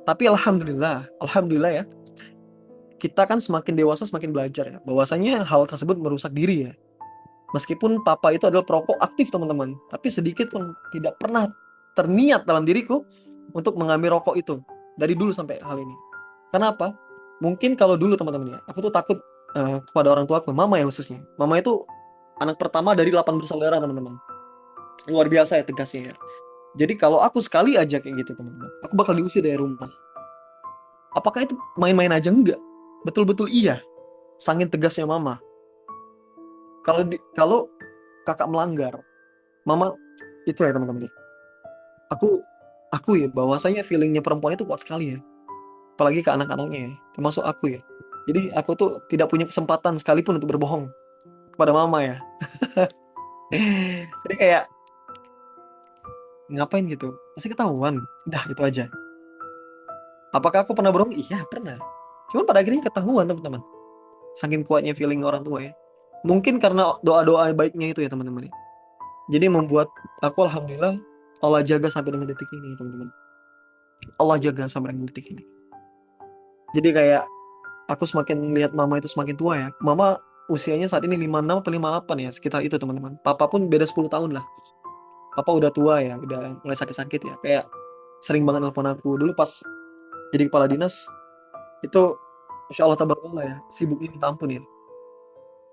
Tapi alhamdulillah ya, kita kan semakin dewasa semakin belajar ya, bahwasanya hal tersebut merusak diri ya. Meskipun papa itu adalah perokok aktif teman-teman, tapi sedikit pun tidak pernah terniat dalam diriku untuk mengambil rokok itu dari dulu sampai hal ini. Kenapa? Mungkin kalau dulu teman-teman ya, aku tuh takut kepada orang tua aku, mama ya khususnya. Mama itu anak pertama dari 8 bersaudara teman-teman. Luar biasa ya tegasnya ya. Jadi kalau aku sekali aja kayak gitu teman-teman, aku bakal diusir dari rumah. Apakah itu main-main aja? Enggak. Betul-betul iya. Sangin tegasnya mama. Kalau kakak melanggar, mama itu ya teman-teman. Aku aku ya bahwasanya feelingnya perempuan itu kuat sekali ya. Apalagi ke anak-anaknya ya, termasuk aku ya. Jadi aku tuh tidak punya kesempatan sekalipun untuk berbohong kepada mama ya. Jadi kayak ngapain gitu? Pasti ketahuan. Dah itu aja. Apakah aku pernah bohong? Iya pernah. Cuman pada akhirnya ketahuan teman-teman. Saking kuatnya feeling orang tua ya. Mungkin karena doa-doa baiknya itu ya teman-teman ya. Jadi membuat aku alhamdulillah Allah jaga sampai dengan detik ini teman-teman. Allah jaga sampai dengan detik ini. Jadi kayak aku semakin lihat mama itu semakin tua ya. Mama usianya saat ini 56 atau 58 ya, sekitar itu teman-teman. Papa pun beda 10 tahun lah. Papa udah tua ya, udah mulai sakit-sakit ya. Kayak sering banget nelfon aku. Dulu pas jadi kepala dinas, itu Masya Allah tabarakallah ya, sibuknya minta ampun ya.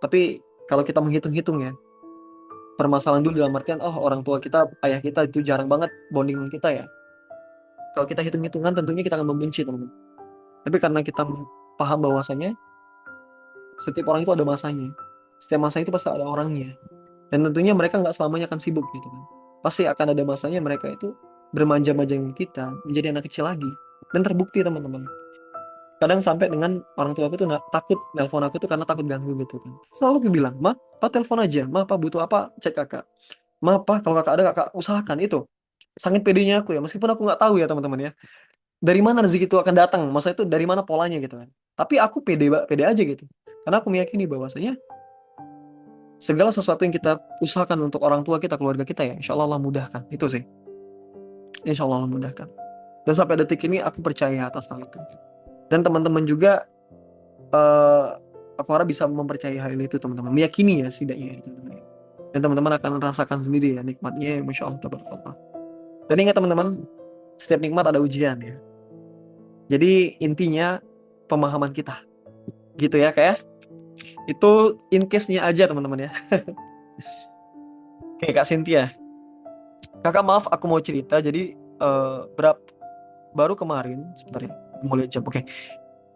Tapi kalau kita menghitung-hitung ya, permasalahan dulu dalam artian, oh orang tua kita, ayah kita itu jarang banget bonding dengan kita ya. Kalau kita hitung-hitungan tentunya kita akan membenci teman-teman. Tapi karena kita paham bahwasanya setiap orang itu ada masanya. Setiap masa itu pasti ada orangnya. Dan tentunya mereka nggak selamanya akan sibuk gitu kan. Pasti akan ada masanya mereka itu bermanja-manja dengan kita, menjadi anak kecil lagi. Dan terbukti teman-teman. Kadang sampai dengan orang tua aku tuh takut nelpon aku tuh karena takut ganggu gitu kan. Selalu aku bilang, ma, pak telepon aja, ma, pak butuh apa, cek kakak. Ma, pak kalau kakak ada kakak usahakan itu. Sangat pedenya aku ya, meskipun aku nggak tahu ya teman-teman ya. Dari mana rezeki itu akan datang, maksudnya itu dari mana polanya gitu kan. Tapi aku pede aja gitu. Karena aku meyakini bahwasanya segala sesuatu yang kita usahakan untuk orang tua kita, keluarga kita ya, insya Allah Allah mudahkan. Itu sih, insya Allah Allah mudahkan. Dan sampai detik ini aku percaya atas hal itu. Dan teman-teman juga, eh, aku harap bisa mempercayai hal itu teman-teman. Meyakini ya setidaknya ya, teman-teman. Dan teman-teman akan rasakan sendiri ya nikmatnya, masya Allah, tabarakallah. Dan ingat teman-teman, setiap nikmat ada ujian ya. Jadi intinya pemahaman kita, gitu ya kayak. Itu in case-nya aja teman-teman ya. Oke Kak Cynthia, kakak maaf aku mau cerita. Jadi berapa baru kemarin sebentar ya, aku mau lihat jam. Oke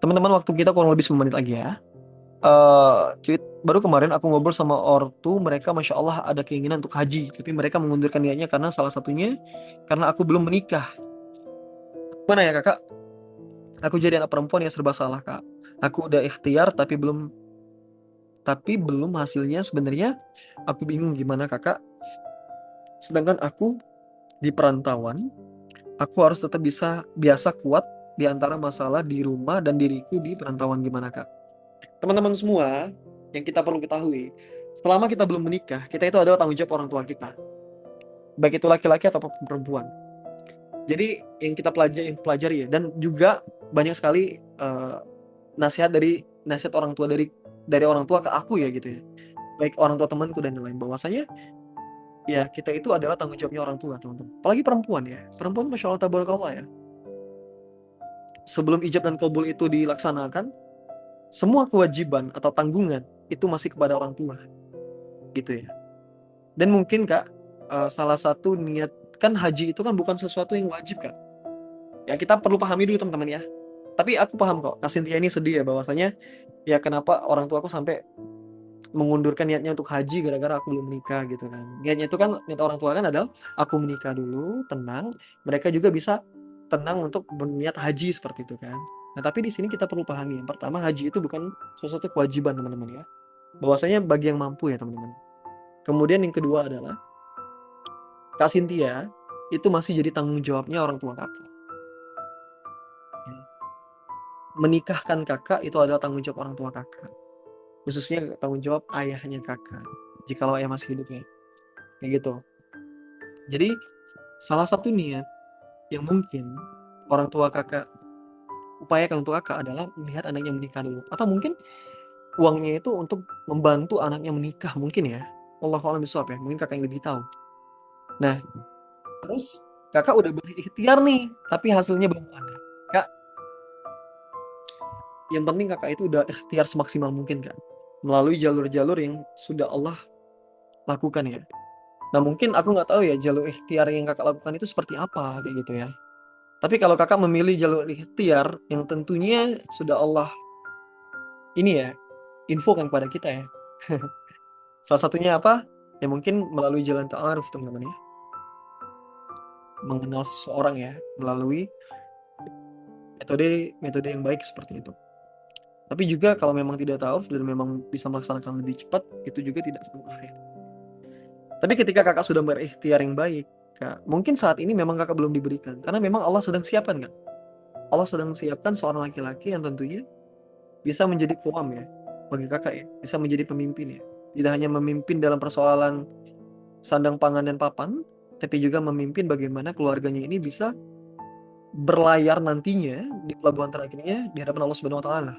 teman-teman, waktu kita kurang lebih 9 menit lagi ya. Baru kemarin aku ngobrol sama ortu mereka, masya Allah ada keinginan untuk haji, tapi mereka mengundurkan niatnya karena salah satunya karena aku belum menikah. Mana ya kakak, aku jadi anak perempuan ya, serba salah kak. Aku udah ikhtiar tapi belum hasilnya. Sebenarnya aku bingung gimana kakak, sedangkan aku di perantauan, aku harus tetap bisa biasa kuat di antara masalah di rumah dan diriku di perantauan. Gimana kak? Teman-teman semua, yang kita perlu ketahui, selama kita belum menikah, kita itu adalah tanggung jawab orang tua kita, baik itu laki-laki atau perempuan. Jadi yang pelajari ya, dan juga banyak sekali nasihat orang tua dari orang tua ke aku ya gitu ya, baik orang tua temanku dan lain-lain, bahwasanya ya kita itu adalah tanggung jawabnya orang tua teman-teman. Apalagi perempuan ya, perempuan masya Allah tabarakallah ya, sebelum ijab dan kabul itu dilaksanakan, semua kewajiban atau tanggungan itu masih kepada orang tua gitu ya. Dan mungkin kak, salah satu niat, kan haji itu kan bukan sesuatu yang wajib kak. Ya kita perlu pahami dulu teman-teman ya. Tapi aku paham kok, Kak Cynthia ini sedih ya bahwasanya ya kenapa orang tua aku sampai mengundurkan niatnya untuk haji gara-gara aku belum menikah gitu kan. Niatnya itu kan, niat orang tua kan adalah aku menikah dulu, tenang, mereka juga bisa tenang untuk berniat haji seperti itu kan. Nah, tapi di sini kita perlu pahami, yang pertama haji itu bukan sesuatu kewajiban teman-teman ya. Bahwasanya bagi yang mampu ya teman-teman. Kemudian yang kedua adalah Kak Cynthia itu masih jadi tanggung jawabnya orang tua kakak. Ya. Menikahkan kakak itu adalah tanggung jawab orang tua kakak. Khususnya tanggung jawab ayahnya kakak. Jikalau ayah masih hidup ya. Kayak gitu. Jadi salah satu niat yang mungkin orang tua kakak upayakan untuk kakak adalah melihat anaknya menikah dulu. Atau mungkin uangnya itu untuk membantu anaknya menikah mungkin ya. Wallahu a'lam bishawab ya. Mungkin kakak yang lebih tahu. Nah, terus kakak udah berikhtiar nih, tapi hasilnya belum ada. Kak, yang penting kakak itu udah ikhtiar semaksimal mungkin kak. Melalui jalur-jalur yang sudah Allah lakukan ya. Nah mungkin aku nggak tahu ya jalur ikhtiar yang kakak lakukan itu seperti apa kayak gitu ya. Tapi kalau kakak memilih jalur ikhtiar yang tentunya sudah Allah ini ya infokan kepada kita ya. Salah satunya apa? Ya mungkin melalui jalan ta'aruf teman-teman ya. Mengenal seseorang ya melalui metode yang baik seperti itu. Tapi juga kalau memang tidak ta'aruf dan memang bisa melaksanakan lebih cepat, itu juga tidak salah ya. Tapi ketika kakak sudah berikhtiar yang baik, Kak, mungkin saat ini memang kakak belum diberikan. Karena memang Allah sedang siapkan, Kak. Allah sedang siapkan seorang laki-laki yang tentunya bisa menjadi kuam ya. Bagi kakak ya. Bisa menjadi pemimpin ya. Tidak hanya memimpin dalam persoalan sandang pangan dan papan, tapi juga memimpin bagaimana keluarganya ini bisa berlayar nantinya di pelabuhan terakhirnya di hadapan Allah Subhanahu wa taala.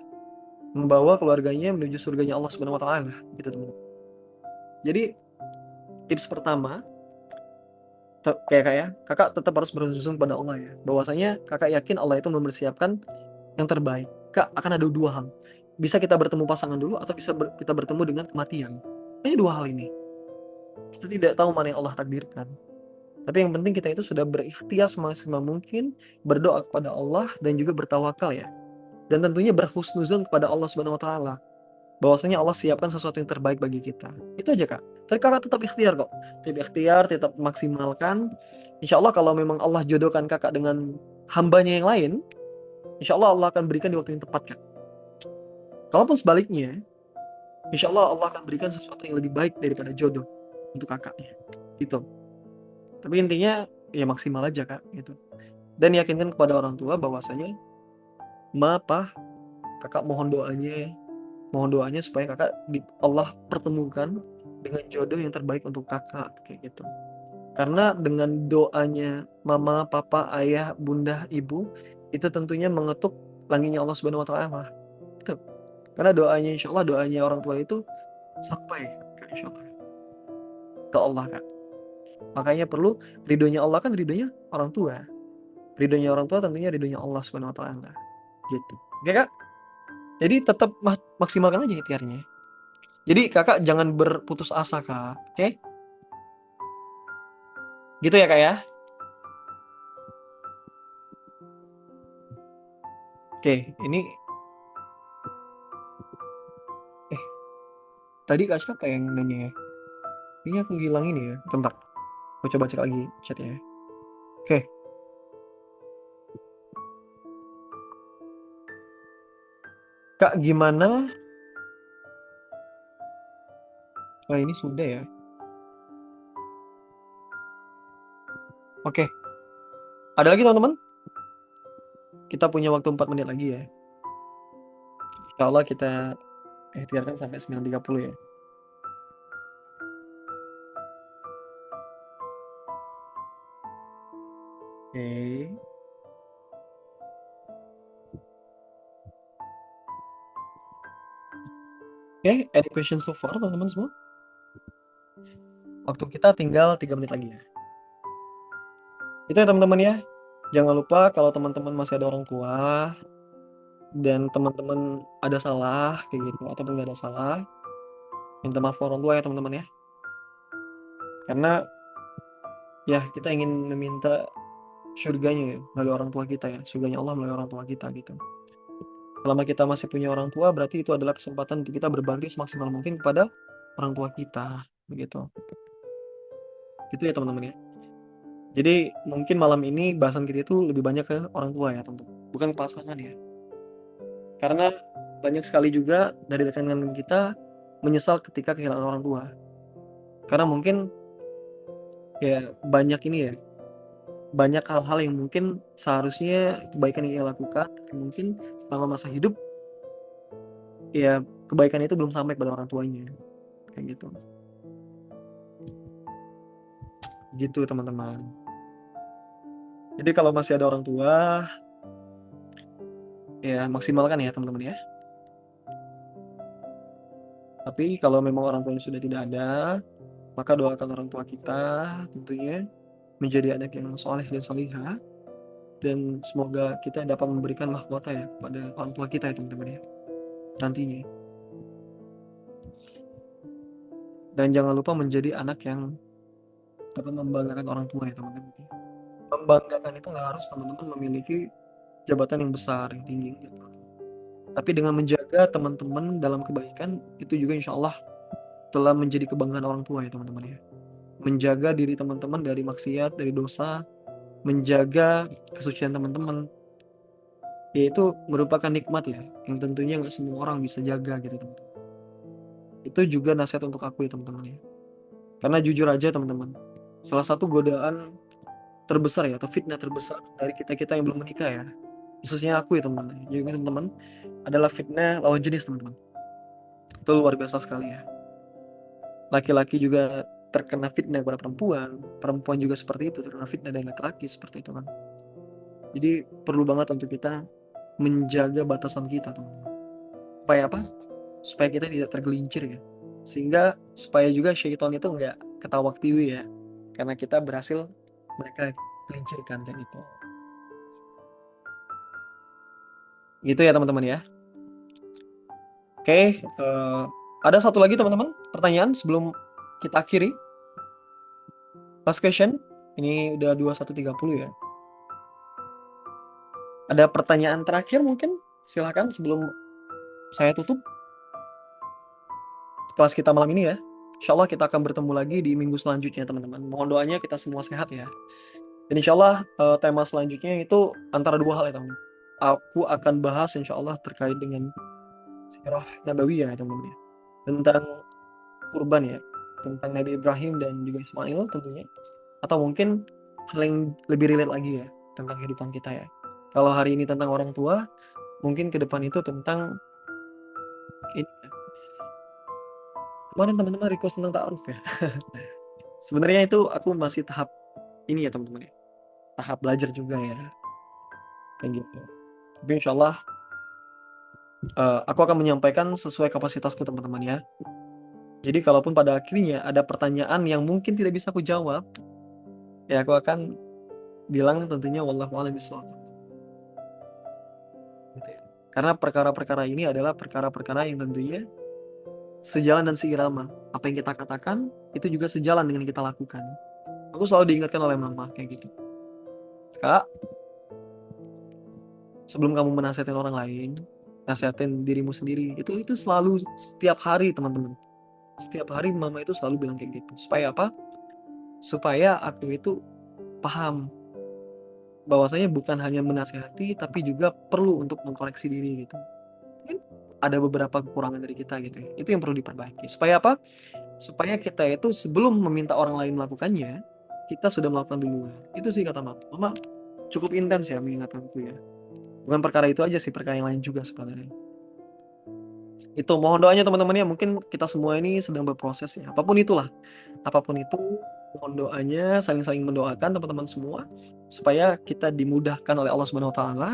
Membawa keluarganya menuju surganya Allah Subhanahu wa taala gitu teman. Jadi tips pertama kayak kakak tetap harus berhusnuzon pada Allah ya. Bahwasanya kakak yakin Allah itu mempersiapkan yang terbaik. Kak, akan ada dua hal. Bisa kita bertemu pasangan dulu atau bisa kita bertemu dengan kematian. Hanya dua hal ini. Kita tidak tahu mana yang Allah takdirkan. Tapi yang penting kita itu sudah berikhtiar semaksimal mungkin, berdoa kepada Allah dan juga bertawakal ya. Dan tentunya berhusnuzon kepada Allah Subhanahu wa taala. Bahwasanya Allah siapkan sesuatu yang terbaik bagi kita. Itu aja Kak. Tapi kakak tetap ikhtiar kok. Tetap ikhtiar, tetap maksimalkan. Insya Allah kalau memang Allah jodohkan kakak dengan hambanya yang lain, insya Allah Allah akan berikan di waktu yang tepat Kak. Kalaupun sebaliknya, insya Allah Allah akan berikan sesuatu yang lebih baik daripada jodoh untuk kakaknya. Gitu. Tapi intinya ya maksimal aja Kak. Gitu. Dan yakinkan kepada orang tua bahwasanya kakak mohon doanya supaya kakak Allah pertemukan dengan jodoh yang terbaik untuk kakak kayak gitu. Karena dengan doanya mama, papa, ayah, bunda, ibu itu tentunya mengetuk langitnya Allah Subhanahu wa taala. Itu. Karena doanya insya Allah doanya orang tua itu sampai insya Allah ke Allah Kak. Makanya perlu ridhonya Allah kan ridhonya orang tua. Ridhonya orang tua tentunya ridhonya Allah Subhanahu wa taala. Gitu. Oke Kak? Jadi tetap maksimalkan aja ikhtiarnya. Jadi kakak jangan berputus asa Kak. Oke? Gitu ya Kak ya? Oke, ini tadi Kak siapa yang nanya ya? Ini aku hilang ini ya. Bentar. Aku coba cek lagi chatnya ya. Oke. Kak gimana? Wah ini sudah ya. Oke. Ada lagi teman-teman? Kita punya waktu 4 menit lagi ya. Insya Allah kita ikhtiarkan sampai 9.30 ya. Oke. Oke, any questions so far teman-teman semua? Waktu kita tinggal 3 menit lagi ya. Itu ya teman-teman ya. Jangan lupa kalau teman-teman masih ada orang tua dan teman-teman ada salah kayak gitu ataupun nggak ada salah, minta maaf ke orang tua ya teman-teman ya. Karena ya kita ingin meminta surganya ya melalui orang tua kita ya, surganya Allah melalui orang tua kita gitu. Selama kita masih punya orang tua berarti itu adalah kesempatan untuk kita berbakti semaksimal mungkin kepada orang tua kita begitu. Gitu ya teman-teman ya. Jadi mungkin malam ini bahasan kita itu lebih banyak ke orang tua ya teman-teman, bukan ke pasangan ya. Karena banyak sekali juga dari rekan-rekan kita menyesal ketika kehilangan orang tua. Karena mungkin ya banyak ini ya, banyak hal-hal yang mungkin seharusnya kebaikan yang ia lakukan, tapi mungkin selama masa hidup ya kebaikan itu belum sampai kepada orang tuanya. Kayak gitu. Gitu teman-teman. Jadi kalau masih ada orang tua, ya maksimalkan ya teman-teman ya. Tapi kalau memang orang tuanya sudah tidak ada, maka doakan orang tua kita tentunya menjadi anak yang soleh dan solihah. Dan semoga kita dapat memberikan mahkota ya kepada orang tua kita ya teman-teman ya. Nantinya. Dan jangan lupa menjadi anak yang apa membanggakan orang tua ya teman-teman. Membanggakan itu nggak harus teman-teman memiliki jabatan yang besar, yang tinggi, enggak. Tapi dengan menjaga teman-teman dalam kebaikan itu juga insya Allah telah menjadi kebanggaan orang tua ya teman-teman ya. Menjaga diri teman-teman dari maksiat, dari dosa, menjaga kesucian teman-teman, yaitu merupakan nikmat ya, yang tentunya nggak semua orang bisa jaga gitu teman-teman. Itu juga nasihat untuk aku ya teman-teman ya. Karena jujur aja teman-teman, salah satu godaan terbesar ya, atau fitnah terbesar dari kita-kita yang belum menikah ya, khususnya aku ya teman-teman, juga teman-teman, adalah fitnah lawan jenis teman-teman. Itu luar biasa sekali ya. Laki-laki juga terkena fitnah kepada perempuan, perempuan juga seperti itu terkena fitnah dari laki-laki seperti itu kan. Jadi perlu banget untuk kita menjaga batasan kita teman-teman. Supaya apa? Supaya kita tidak tergelincir ya. Sehingga supaya juga syaitan itu nggak ketawak tiwi ya. Karena kita berhasil mereka gelincirkan kayak gitu. Gitu ya teman-teman ya. Oke, ada satu lagi teman-teman pertanyaan sebelum kita akhiri. Last question. Ini udah 21.30 ya. Ada pertanyaan terakhir mungkin? Silahkan sebelum saya tutup kelas kita malam ini ya. Insya Allah kita akan bertemu lagi di minggu selanjutnya teman-teman. Mohon doanya kita semua sehat ya. Dan insya Allah tema selanjutnya itu antara dua hal ya teman-teman. Aku akan bahas insya Allah terkait dengan sirah Nabawiyah ya teman-teman ya. Tentang kurban ya. Tentang Nabi Ibrahim dan juga Ismail tentunya. Atau mungkin hal yang lebih relate lagi ya. Tentang kehidupan kita ya. Kalau hari ini tentang orang tua, mungkin ke depan itu tentang ini ya. Kemarin teman-teman request tentang ta'aruf ya. Sebenarnya itu aku masih tahap ini ya teman-teman ya. Tahap belajar juga ya. Kayak gitu. Tapi insya Allah aku akan menyampaikan sesuai kapasitasku teman-teman ya. Jadi kalaupun pada akhirnya ada pertanyaan yang mungkin tidak bisa aku jawab, ya aku akan bilang tentunya wallahu a'lam bishawab. Gitu ya. Karena perkara-perkara ini adalah perkara-perkara yang tentunya sejalan dan seirama. Apa yang kita katakan itu juga sejalan dengan yang kita lakukan. Aku selalu diingatkan oleh mama kayak gitu. Kak, sebelum kamu menasihatin orang lain, nasihatin dirimu sendiri. Itu selalu setiap hari teman-teman. Setiap hari mama itu selalu bilang kayak gitu. Supaya apa? Supaya aku itu paham bahwasanya bukan hanya menasihati tapi juga perlu untuk mengkoreksi diri gitu. Mungkin ada beberapa kekurangan dari kita gitu ya. Itu yang perlu diperbaiki. Supaya apa? Supaya kita itu sebelum meminta orang lain melakukannya, kita sudah melakukan duluan. Itu sih kata mama. Mama cukup intens ya mengingatkanku ya. Bukan perkara itu aja sih, perkara yang lain juga sebenarnya. Itu mohon doanya teman-teman ya, mungkin kita semua ini sedang berproses ya. Apapun itulah. Apapun itu, mohon doanya, saling-saling mendoakan teman-teman semua supaya kita dimudahkan oleh Allah Subhanahu wa taala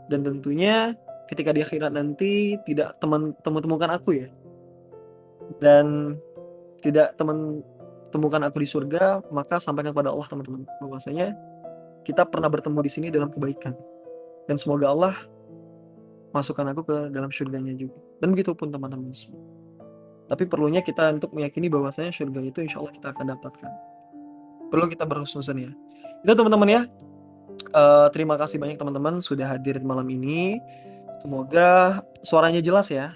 dan tentunya ketika di akhirat nanti tidak temukan aku ya. Dan tidak temukan aku di surga, maka sampaikan kepada Allah teman-teman bahwasanya kita pernah bertemu di sini dalam kebaikan. Dan semoga Allah masukkan aku ke dalam surganya juga. Dan begitu pun teman-teman semua. Tapi perlunya kita untuk meyakini bahwasanya surga itu insya Allah kita akan dapatkan. Perlu kita berhusnuzon ya. Itu teman-teman ya. Terima kasih banyak teman-teman sudah hadir malam ini. Semoga suaranya jelas ya.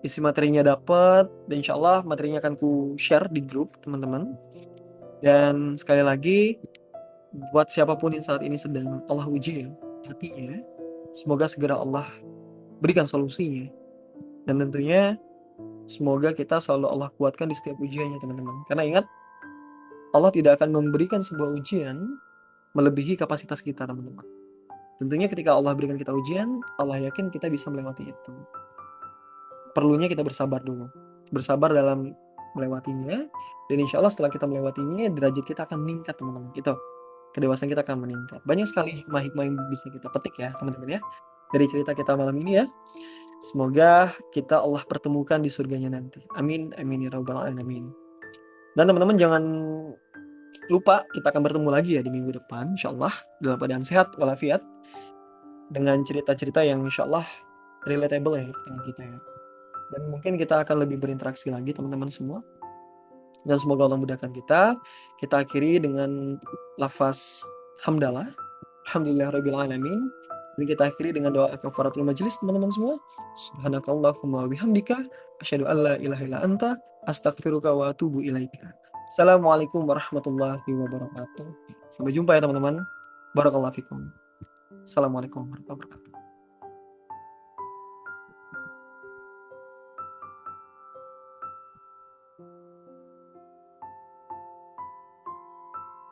Isi materinya dapat dan insya Allah materinya akan ku share di grup teman-teman. Dan sekali lagi buat siapapun yang saat ini sedang Allah uji ya, hatinya, semoga segera Allah berikan solusinya. Dan tentunya semoga kita selalu Allah kuatkan di setiap ujiannya teman-teman. Karena ingat, Allah tidak akan memberikan sebuah ujian melebihi kapasitas kita teman-teman. Tentunya ketika Allah berikan kita ujian, Allah yakin kita bisa melewati itu. Perlunya kita bersabar dulu. Bersabar dalam melewatinya. Dan insya Allah setelah kita melewatinya, derajat kita akan meningkat teman-teman. Itu kedewasaan kita akan meningkat. Banyak sekali hikmah-hikmah yang bisa kita petik ya teman-teman ya. Dari cerita kita malam ini ya. Semoga kita Allah pertemukan di surganya nanti. Amin. Amin ya rabbal alamin. Dan teman-teman jangan lupa kita akan bertemu lagi ya di minggu depan. Insya Allah dalam keadaan sehat walafiat. Dengan cerita-cerita yang insya Allah relatable ya dengan kita ya. Dan mungkin kita akan lebih berinteraksi lagi teman-teman semua. Dan semoga Allah mudahkan kita. Kita akhiri dengan lafaz hamdalah. Alhamdulillahirabbil alamin. Dan kita akhiri dengan doa kafaratul majelis, teman-teman semua. Subhanakallahumma wa bihamdika asyhadu an la ilaha illa anta astaghfiruka wa atubu ilaika. Assalamualaikum warahmatullahi wabarakatuh. Sampai jumpa ya teman-teman. Barakallahu fikum. Assalamualaikum warahmatullahi wabarakatuh.